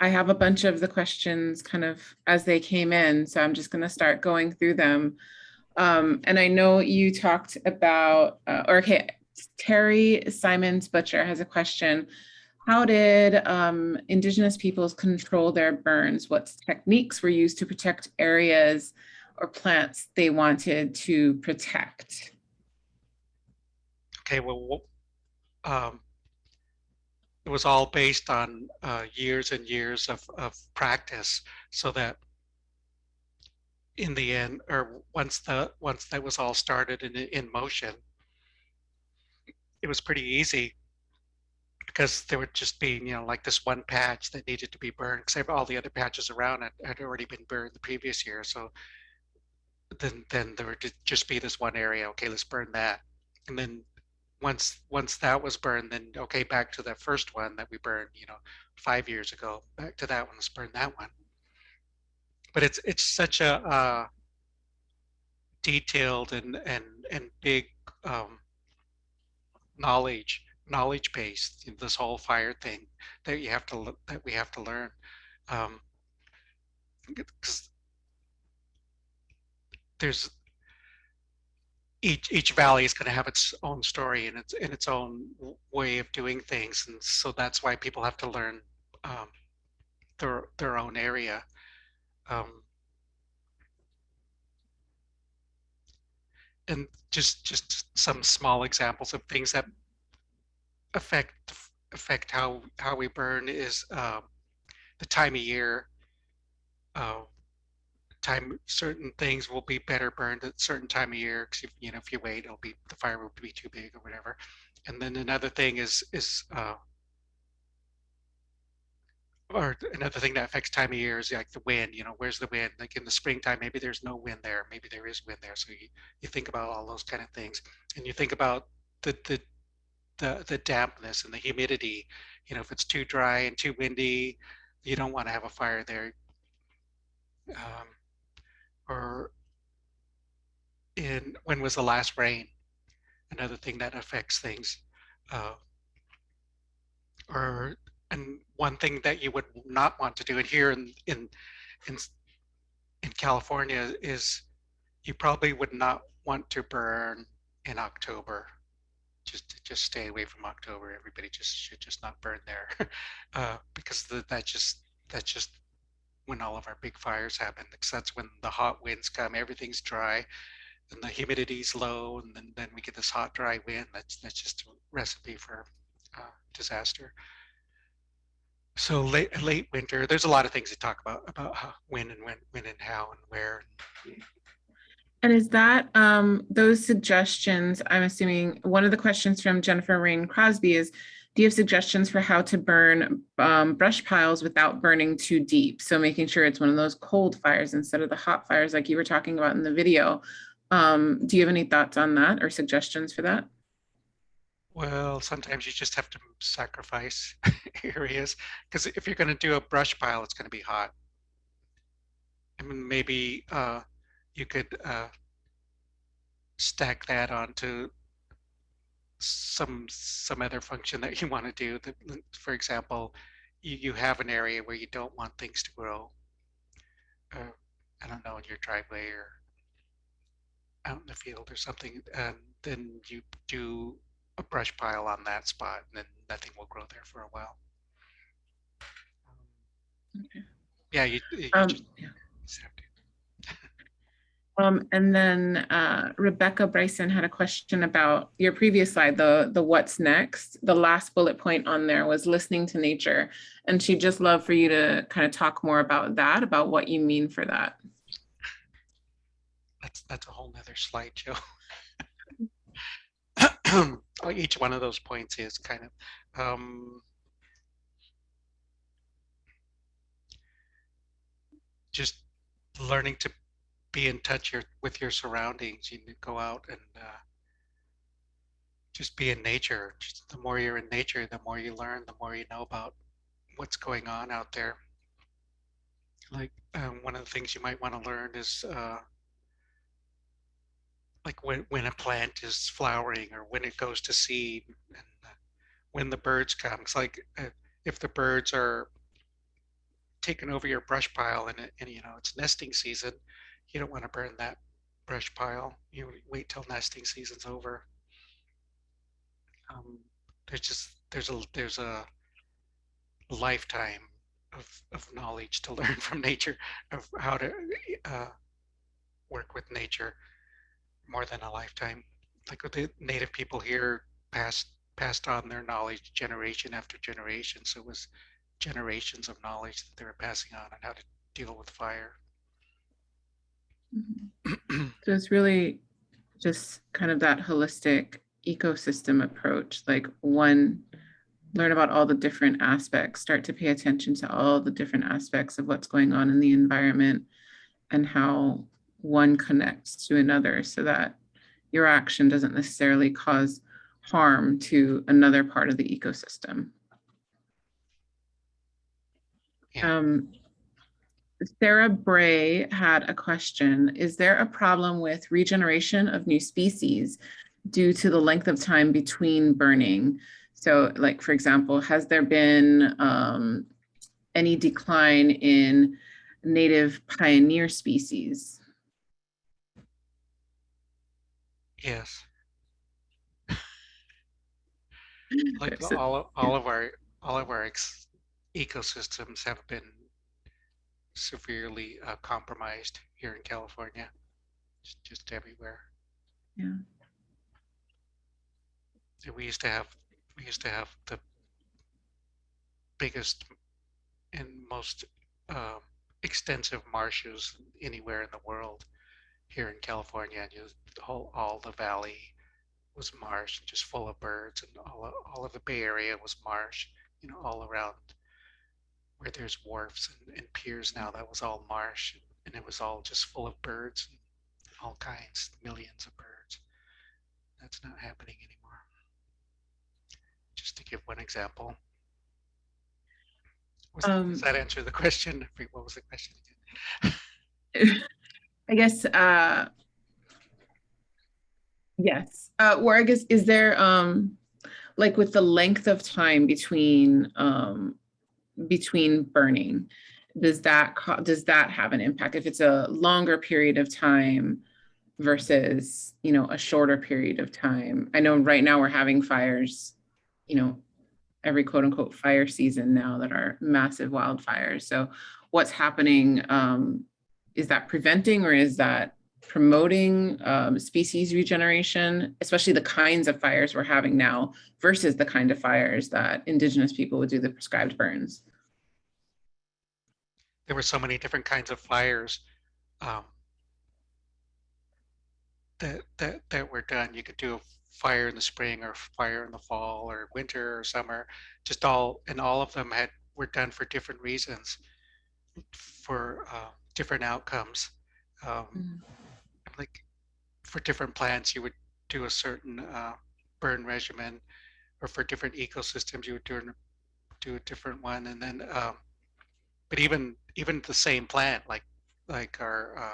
I have a bunch of the questions kind of as they came in, so I'm just going to start going through them. And I know you talked about, Terry Simons Butcher has a question. How did Indigenous peoples control their burns? What techniques were used to protect areas or plants they wanted to protect? Okay, well, um, it was all based on years and years of practice, so that in the end, or once that was all started in motion, it was pretty easy because there would just be, like this one patch that needed to be burned because all the other patches around it had already been burned the previous year. So then there would just be this one area. Okay, let's burn that, and then once that was burned, then okay, back to the first one that we burned, 5 years ago. Back to that one, let's burn that one. But it's such a detailed and big um, knowledge base, this whole fire thing that we have to learn. Because there's each valley is going to have its own story and its own way of doing things, and so that's why people have to learn um, their own area. Um, and just some small examples of things that affect how we burn is the time of year. Uh, certain things will be better burned at a certain time of year because if you wait, it'll be the fire will be too big or whatever. And then another thing is or another thing that affects time of year is like the wind. Where's the wind? Like in the springtime, maybe there's no wind there, maybe there is wind there. So you think about all those kind of things, and you think about the the the dampness and the humidity. If it's too dry and too windy, you don't want to have a fire there. Um, or in when was the last rain? Another thing that affects things. Uh, or and one thing that you would not want to do, and here in in California, is you probably would not want to burn in October. Just stay away from October. Everybody should just not burn there, because that's just when all of our big fires happen. Because that's when the hot winds come. Everything's dry, and the humidity's low, and then we get this hot, dry wind. That's just a recipe for disaster. So late winter, there's a lot of things to talk about how, when and how and where. And is that those suggestions? I'm assuming one of the questions from Jennifer Rain Crosby is, do you have suggestions for how to burn brush piles without burning too deep? So making sure it's one of those cold fires instead of the hot fires like you were talking about in the video. Do you have any thoughts on that or suggestions for that? Well, sometimes you just have to sacrifice areas because if you're going to do a brush pile, it's going to be hot. I mean, maybe you could stack that onto some other function that you want to do. For example, you have an area where you don't want things to grow. Uh, I don't know, in your driveway or out in the field or something, and then you do a brush pile on that spot, and then nothing will grow there for a while. Okay. Yeah, you Yeah. just have to. And then Rebecca Bryson had a question about your previous slide, the what's next. The last bullet point on there was listening to nature. And she'd just love for you to kind of talk more about that, about what you mean for that. That's a whole nother slideshow. Each one of those points is kind of just learning to be in touch with your surroundings. You need to go out and just be in nature. Just the more you're in nature, the more you learn, the more you know about what's going on out there. Like one of the things you might want to learn is like when a plant is flowering or when it goes to seed, and when the birds come. It's like if the birds are taking over your brush pile, and it's nesting season, you don't want to burn that brush pile. You wait till nesting season's over. Um, there's a lifetime of knowledge to learn from nature, of how to uh, work with nature, more than a lifetime. Like with the native people here passed on their knowledge generation after generation. So it was generations of knowledge that they were passing on how to deal with fire. So it's really just kind of that holistic ecosystem approach, like one, learn about all the different aspects, start to pay attention to all the different aspects of what's going on in the environment and how one connects to another so that your action doesn't necessarily cause harm to another part of the ecosystem. Yeah. Sarah Bray had a question. Is there a problem with regeneration of new species due to the length of time between burning? So like, for example, has there been any decline in native pioneer species? Yes. Like So, yeah. all of our ecosystems have been severely compromised here in California, just everywhere. Yeah. We used to have the biggest and most uh, extensive marshes anywhere in the world here in California. And all the valley was marsh, just full of birds, and all of the Bay Area was marsh. You know, all around where there's wharfs and piers now, that was all marsh, and it was all just full of birds and all kinds, millions of birds. That's not happening anymore. Just to give one example. Does that answer the question? What was the question again? I guess, yes. Or I guess, is there, like with the length of time between burning, does that have an impact if it's a longer period of time versus, a shorter period of time? I know right now we're having fires, every quote unquote fire season now that are massive wildfires. So what's happening? Is that preventing or is that promoting species regeneration, especially the kinds of fires we're having now versus the kind of fires that Indigenous people would do the prescribed burns? There were so many different kinds of fires um, that were done. You could do a fire in the spring or fire in the fall or winter or summer. Just all of them were done for different reasons, for different outcomes. Um, like for different plants, you would do a certain burn regimen, or for different ecosystems, you would do a different one. And then, but even the same plant, like our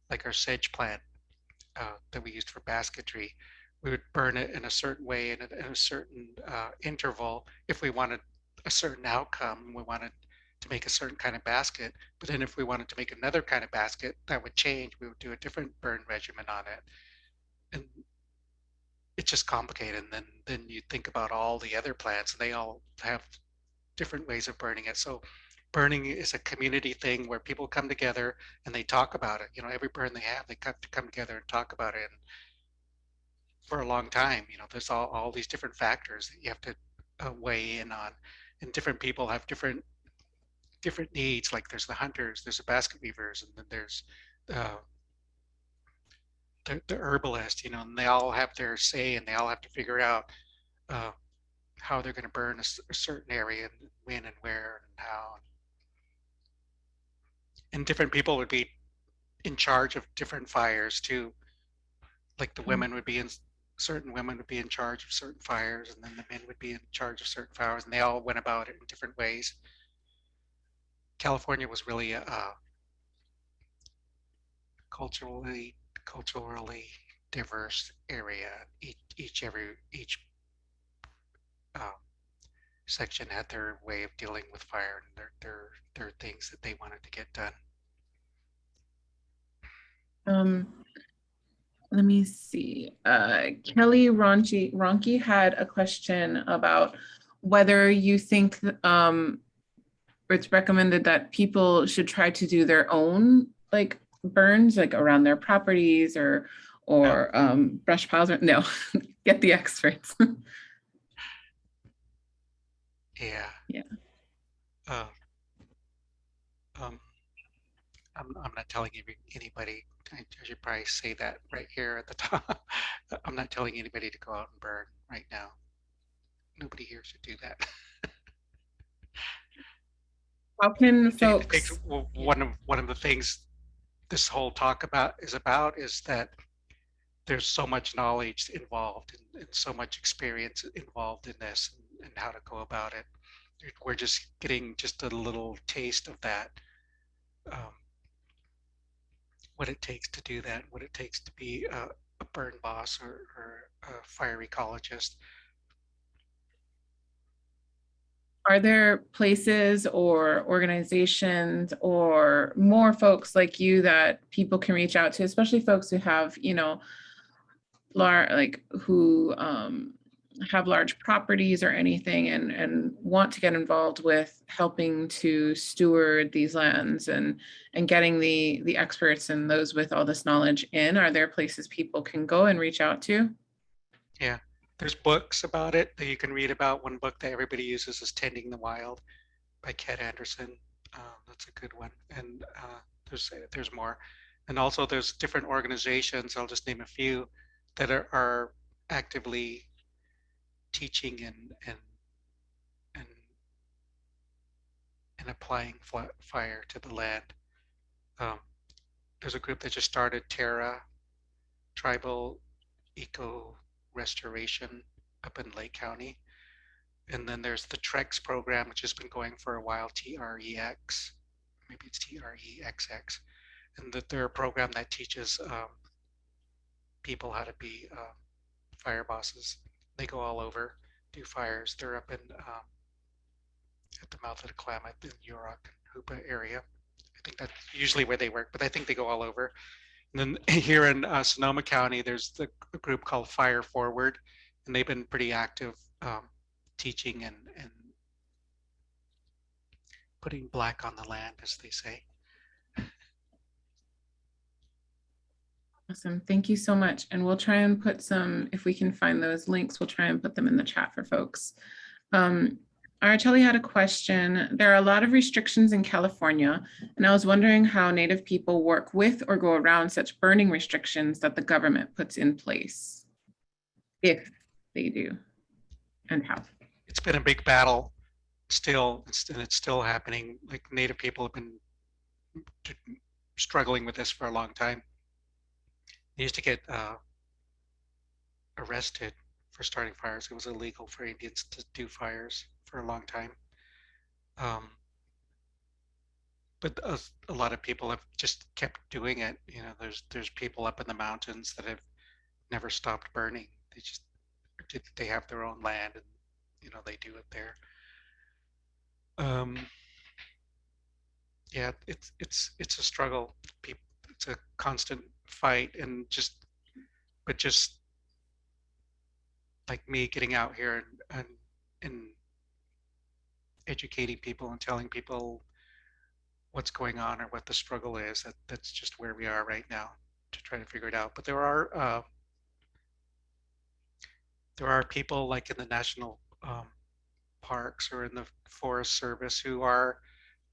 like our sedge plant that we used for basketry, we would burn it in a certain way and in a certain interval if we wanted a certain outcome. We wanted to make a certain kind of basket, but then if we wanted to make another kind of basket, that would change. We would do a different burn regimen on it, and it's just complicated. And then you think about all the other plants, and they all have different ways of burning it. So burning is a community thing where people come together and they talk about it. You know, every burn they have, they come together and talk about it. And for a long time, there's all these different factors that you have to weigh in on, and different people have different needs. Like there's the hunters, there's the basket weavers, and then there's uh, the herbalist. And they all have their say, and they all have to figure out uh, how they're going to burn a certain area, and when and where and how. And different people would be in charge of different fires too. Like the women would be in certain women would be in charge of certain fires, and then the men would be in charge of certain fires, and they all went about it in different ways. California was really a culturally culturally diverse area. Each uh, section had their way of dealing with fire and their things that they wanted to get done. Um, Let me see. Kelly Ronchi had a question about whether you think it's recommended that people should try to do their own like burns like around their properties No, or brush piles. No, get the experts. yeah. Yeah. Uh, um, I'm not telling anybody. I should probably say that right here at the top. I'm not telling anybody to go out and burn right now. Nobody here should do that. How can I think folks? Yeah. one of the things this whole talk about is that there's so much knowledge involved and so much experience involved in this and how to go about it. We're just getting just a little taste of that, um, what it takes to do that, what it takes to be a burn boss or a fire ecologist. Are there places or organizations or more folks like you that people can reach out to, especially folks who have, like who have large properties or anything and want to get involved with helping to steward these lands and getting the experts and those with all this knowledge in? Are there places people can go and reach out to? Yeah, there's books about it that you can read about. One book that everybody uses is Tending the Wild by Kat Anderson. That's a good one. And there's more. And also there's different organizations, I'll just name a few, that are actively teaching and, and applying fire to the land. Um, there's a group that just started, Terra, Tribal Eco Restoration up in Lake County. And then there's the TREX program, which has been going for a while, TREX, maybe it's TREXX. And that they're a program that teaches people how to be fire bosses. They go all over, do fires. They're up in at the mouth of the Klamath in Yurok and Hoopa area. I think that's usually where they work, but I think they go all over. And then here in Sonoma County, there's a group called Fire Forward, and they've been pretty active teaching and putting black on the land, as they say. Awesome. Thank you so much. And we'll try and put some, if we can find those links, we'll try and put them in the chat for folks. Araceli had a question. There are a lot of restrictions in California, and I was wondering how Native people work with or go around such burning restrictions that the government puts in place, if they do, and how. It's been a big battle still, and it's still happening. Like Native people have been struggling with this for a long time. They used to get arrested for starting fires. It was illegal for Indians to do fires for a long time. But a lot of people have just kept doing it. You know, there's people up in the mountains that have never stopped burning. They have their own land and they do it there. Yeah, it's a struggle. It's a constant fight, and just like me getting out here and educating people and telling people what's going on or what the struggle is. That's just where we are right now to try to figure it out. But there are people like in the national parks or in the Forest Service who are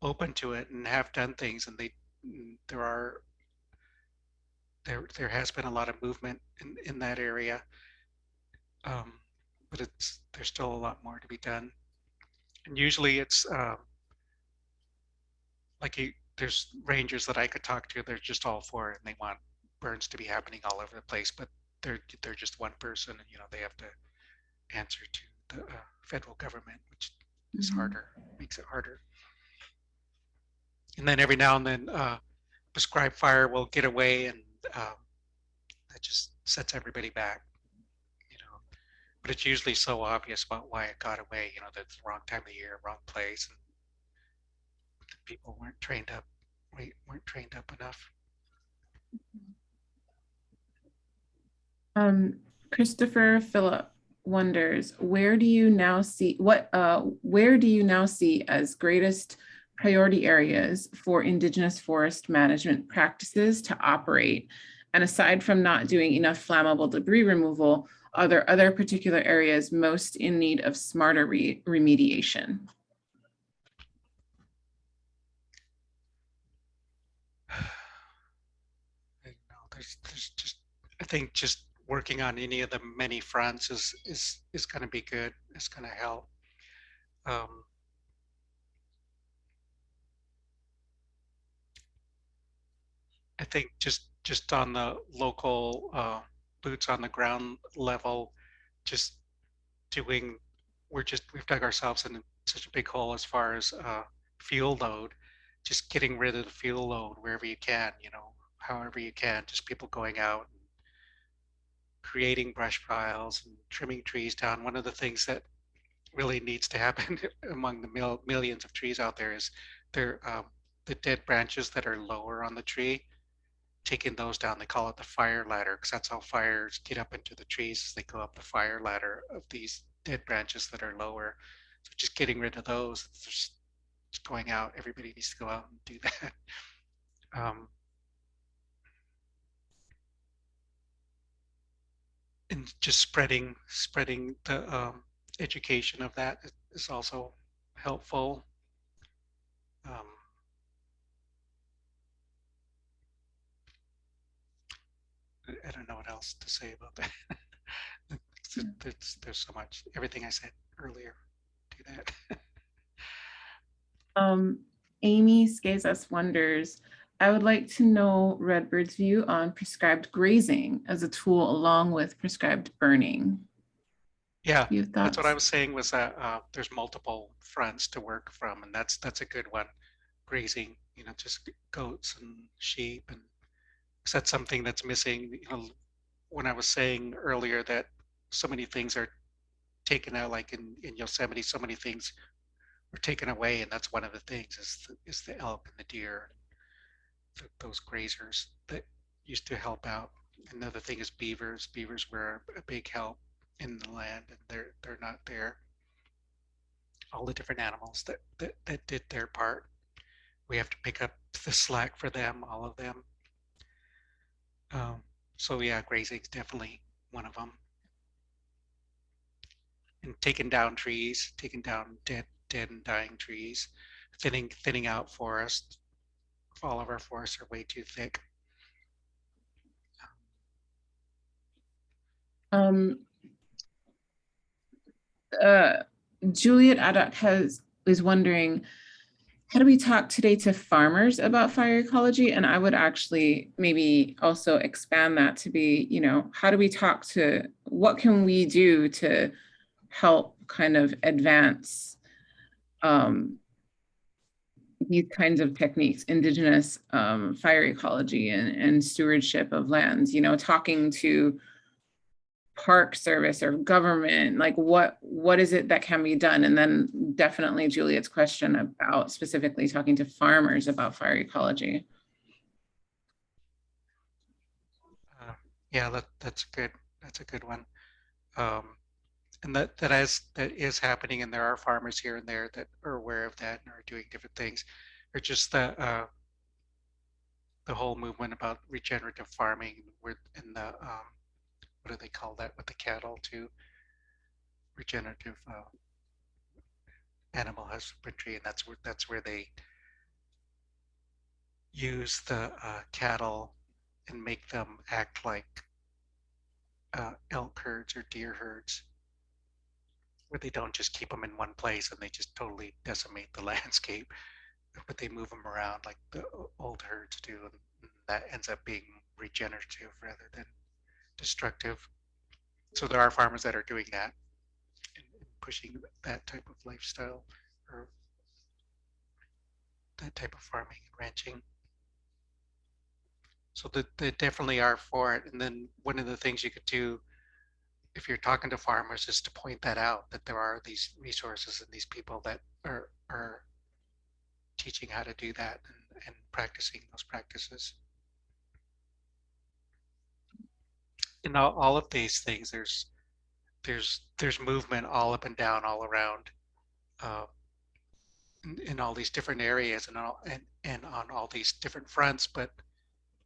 open to it and have done things, and there has been a lot of movement in that area, but there's still a lot more to be done. And usually it's there's rangers that I could talk to. They're just all for it, and they want burns to be happening all over the place. But they're just one person, and they have to answer to the federal government, which is harder, makes it harder. And then every now and then, prescribed fire will get away, and that just sets everybody back. But it's usually so obvious about why it got away. That's the wrong time of year, wrong place, and the people weren't trained up enough. Christopher Phillip wonders, where do you now see as greatest priority areas for Indigenous forest management practices to operate? And aside from not doing enough flammable debris removal, are there other particular areas most in need of smarter remediation? There's just, I think just working on any of the many fronts is going to be good. It's going to help. Um, I think just on the local boots on the ground level, just doing, we've dug ourselves in such a big hole as far as fuel load, just getting rid of the fuel load wherever you can, however you can, just people going out and creating brush piles and trimming trees down. One of the things that really needs to happen among the millions of trees out there is they're the dead branches that are lower on the tree, taking those down. They call it the fire ladder because that's how fires get up into the trees, as they go up the fire ladder of these dead branches that are lower. So just getting rid of those, just going out. Everybody needs to go out and do that. And just spreading the education of that is also helpful. Um, I don't know what else to say about that. There's so much. Everything I said earlier, do that. Amy Skazas wonders, I would like to know Redbird's view on prescribed grazing as a tool along with prescribed burning. Yeah, You have that's what I thoughts? was saying was that there's multiple fronts to work from, and that's a good one. Grazing, just goats and sheep, and 'cause that's something that's missing. When I was saying earlier that so many things are taken out, like in Yosemite, so many things were taken away, and that's one of the things is the elk and the deer, those grazers that used to help out. Another thing is beavers. Beavers were a big help in the land, and they're not there. All the different animals that did their part. We have to pick up the slack for them, all of them. Um, so yeah, grazing is definitely one of them. And taking down trees, taking down dead and dying trees, thinning out forests. All of our forests are way too thick. Um, uh, Juliet Adak is wondering, how do we talk today to farmers about fire ecology? And I would actually maybe also expand that to be, how do we talk to, what can we do to help kind of advance these kinds of techniques, Indigenous fire ecology and stewardship of lands, talking to park service or government, like what is it that can be done? And then definitely Juliet's question about specifically talking to farmers about fire ecology. Uh, yeah, that's a good one. Um, and that is happening, and there are farmers here and there that are aware of that and are doing different things. Or just the whole movement about regenerative farming with in the what do they call that with the cattle too? Regenerative animal husbandry, and that's where they use the cattle and make them act like elk herds or deer herds, where they don't just keep them in one place and they just totally decimate the landscape, but they move them around like the old herds do, and that ends up being regenerative rather than destructive. So there are farmers that are doing that and pushing that type of lifestyle or that type of farming and ranching. So they definitely are for it. And then one of the things you could do if you're talking to farmers is to point that out, that there are these resources and these people that are teaching how to do that and practicing those practices. In all of these things, there's there's movement all up and down all around, uh, in all these different areas and on all these different fronts, but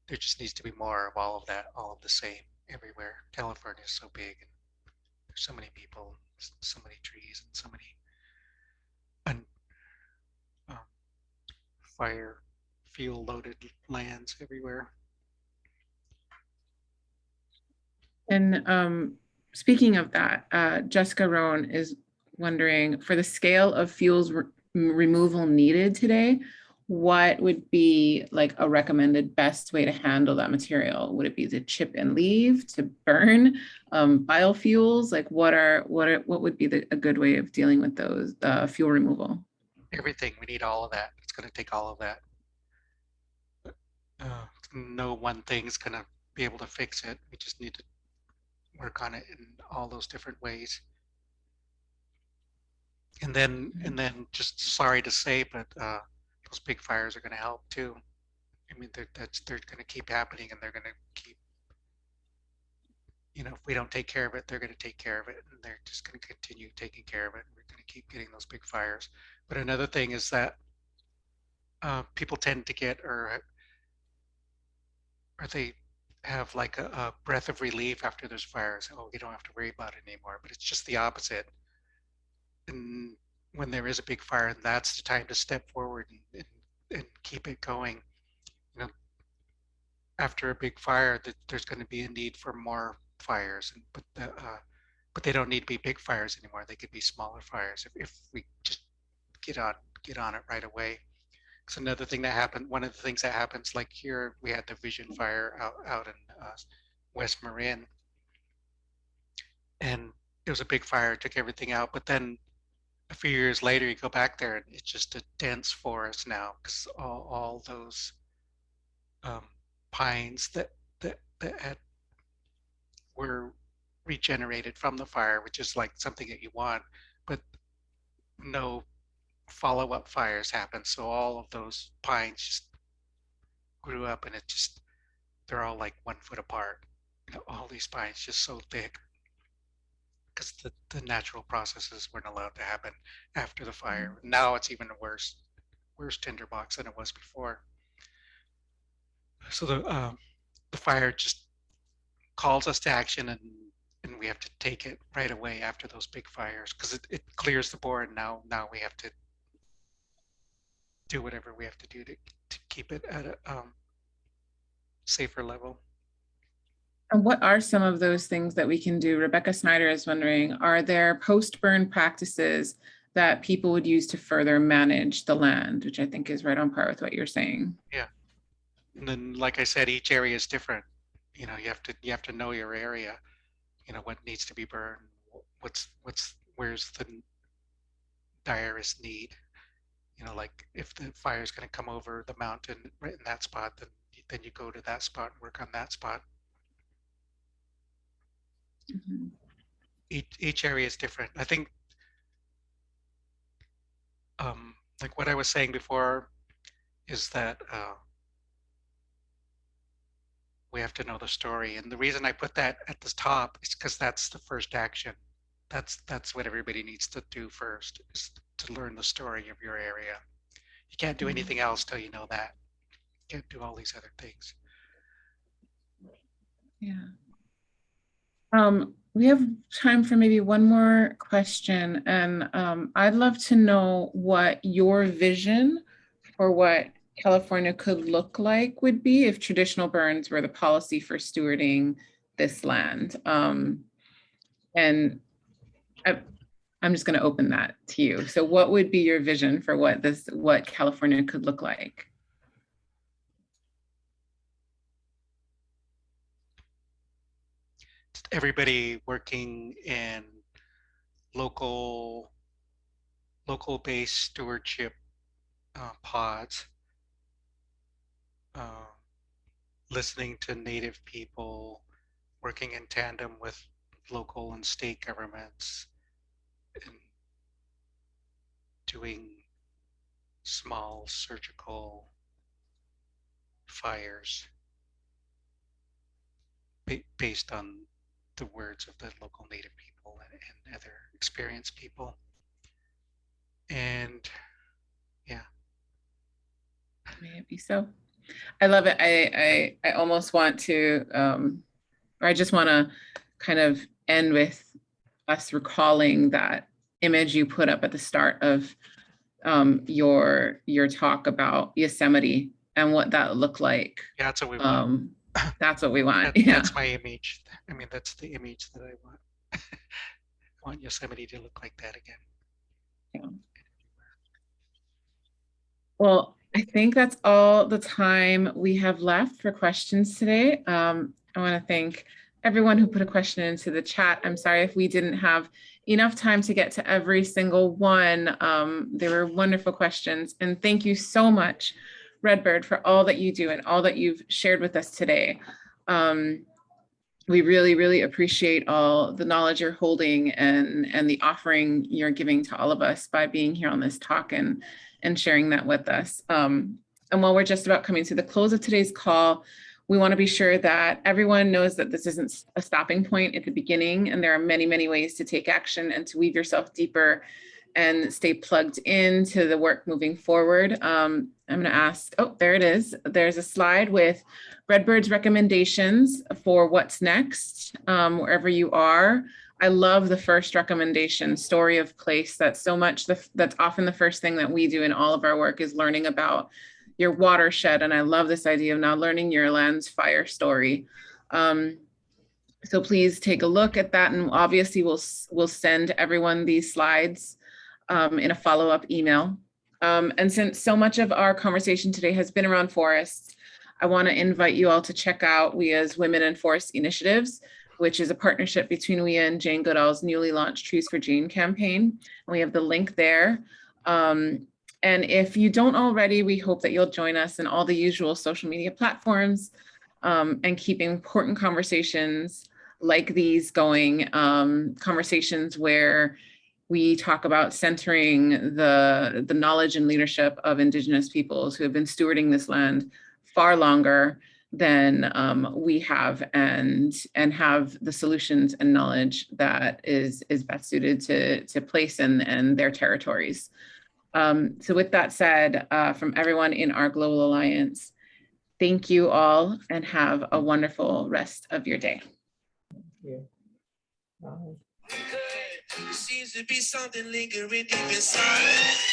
there just needs to be more of all of that, all of the same everywhere. California is so big, and there's so many people, so many trees, and so many un, um, fire fuel loaded lands everywhere. And speaking of that, Jessica Roan is wondering, for the scale of fuels removal needed today, what would be like a recommended best way to handle that material? Would it be to chip and leave, to burn, biofuels? Like what would be a good way of dealing with those fuel removal? Everything, we need all of that. It's going to take all of that. Uh, no one thing's going to be able to fix it. We just need to work on it in all those different ways. And then just sorry to say, but those big fires are going to help too. I mean, they're going to keep happening, and they're going to keep, if we don't take care of it, they're going to take care of it, and they're just going to continue taking care of it. We're going to keep getting those big fires. But another thing is that people tend to get, or they have like a breath of relief after there's fires. Oh, we don't have to worry about it anymore. But it's just the opposite. And when there is a big fire, that's the time to step forward and keep it going. You know, after a big fire, there's going to be a need for more fires, but they don't need to be big fires anymore. They could be smaller fires if we just get on it right away. It's another thing that happened. One of the things that happens, like here, we had the Vision Fire out in West Marin, and it was a big fire, it took everything out. But then a few years later, you go back there, and it's just a dense forest now, because all those um, pines that were regenerated from the fire, which is like something that you want, but no follow-up fires happen. So all of those pines just grew up, and they're all like 1 foot apart. All these pines just so thick, because the natural processes weren't allowed to happen after the fire. Now it's even a worse tinderbox than it was before. So the fire just calls us to action, and we have to take it right away after those big fires, because it clears the board. Now we have to do whatever we have to do to keep it at a safer level. And what are some of those things that we can do? Rebecca Snyder is wondering, are there post-burn practices that people would use to further manage the land, which I think is right on par with what you're saying. Yeah. And then, like I said, each area is different. You have to know your area. What needs to be burned. Where's the direst need. Like if the fire is going to come over the mountain right in that spot, then you go to that spot and work on that spot. Mhm. Each area is different. I think, like what I was saying before, is that we have to know the story. And the reason I put that at the top is because that's the first action. That's what everybody needs to do first, is to learn the story of your area. You can't do anything else till you know that. You can't do all these other things. Yeah. We have time for maybe one more question, and I'd love to know what your vision for what California could look like would be if traditional burns were the policy for stewarding this land. And I'm just going to open that to you. So, what would be your vision for what California could look like? Everybody working in local based stewardship pods, uh, listening to native people, working in tandem with local and state governments, and doing small surgical fires based on the words of the local Native people and other experienced people. And yeah. May it be so. I love it. I almost want to, or I just want to kind of end with us recalling that image you put up at the start of your talk about Yosemite and what that looked like. Yeah, that's what we want. That's what we want. Yeah. That's my image. I mean, that's the image that I want. I want Yosemite to look like that again. Yeah. Well, I think that's all the time we have left for questions today. I want to thank everyone who put a question into the chat. I'm sorry if we didn't have enough time to get to every single one. They were wonderful questions. And thank you so much, Redbird, for all that you do and all that you've shared with us today. We really, really appreciate all the knowledge you're holding and the offering you're giving to all of us by being here on this talk and sharing that with us. And while we're just about coming to the close of today's call, we want to be sure that everyone knows that this isn't a stopping point at the beginning, and there are many, many ways to take action and to weave yourself deeper and stay plugged into the work moving forward. I'm going to ask, oh, there it is. There's a slide with Redbird's recommendations for what's next, wherever you are. I love the first recommendation, story of place. That's so much, that's often the first thing that we do in all of our work is learning about your watershed. And I love this idea of now learning your land's fire story. So please take a look at that. And obviously we'll send everyone these slides in a follow-up email. And since so much of our conversation today has been around forests, I want to invite you all to check out WIA's Women in Forest Initiatives, which is a partnership between WIA and Jane Goodall's newly launched Trees for Jane campaign. And we have the link there. And if you don't already, we hope that you'll join us in all the usual social media platforms and keep important conversations like these going, conversations where we talk about centering the knowledge and leadership of Indigenous peoples who have been stewarding this land far longer than we have, and have the solutions and knowledge that is best suited to place in their territories. So with that said, from everyone in our Global Alliance, thank you all and have a wonderful rest of your day. Thank you. Bye. There seems to be something lingering deep inside.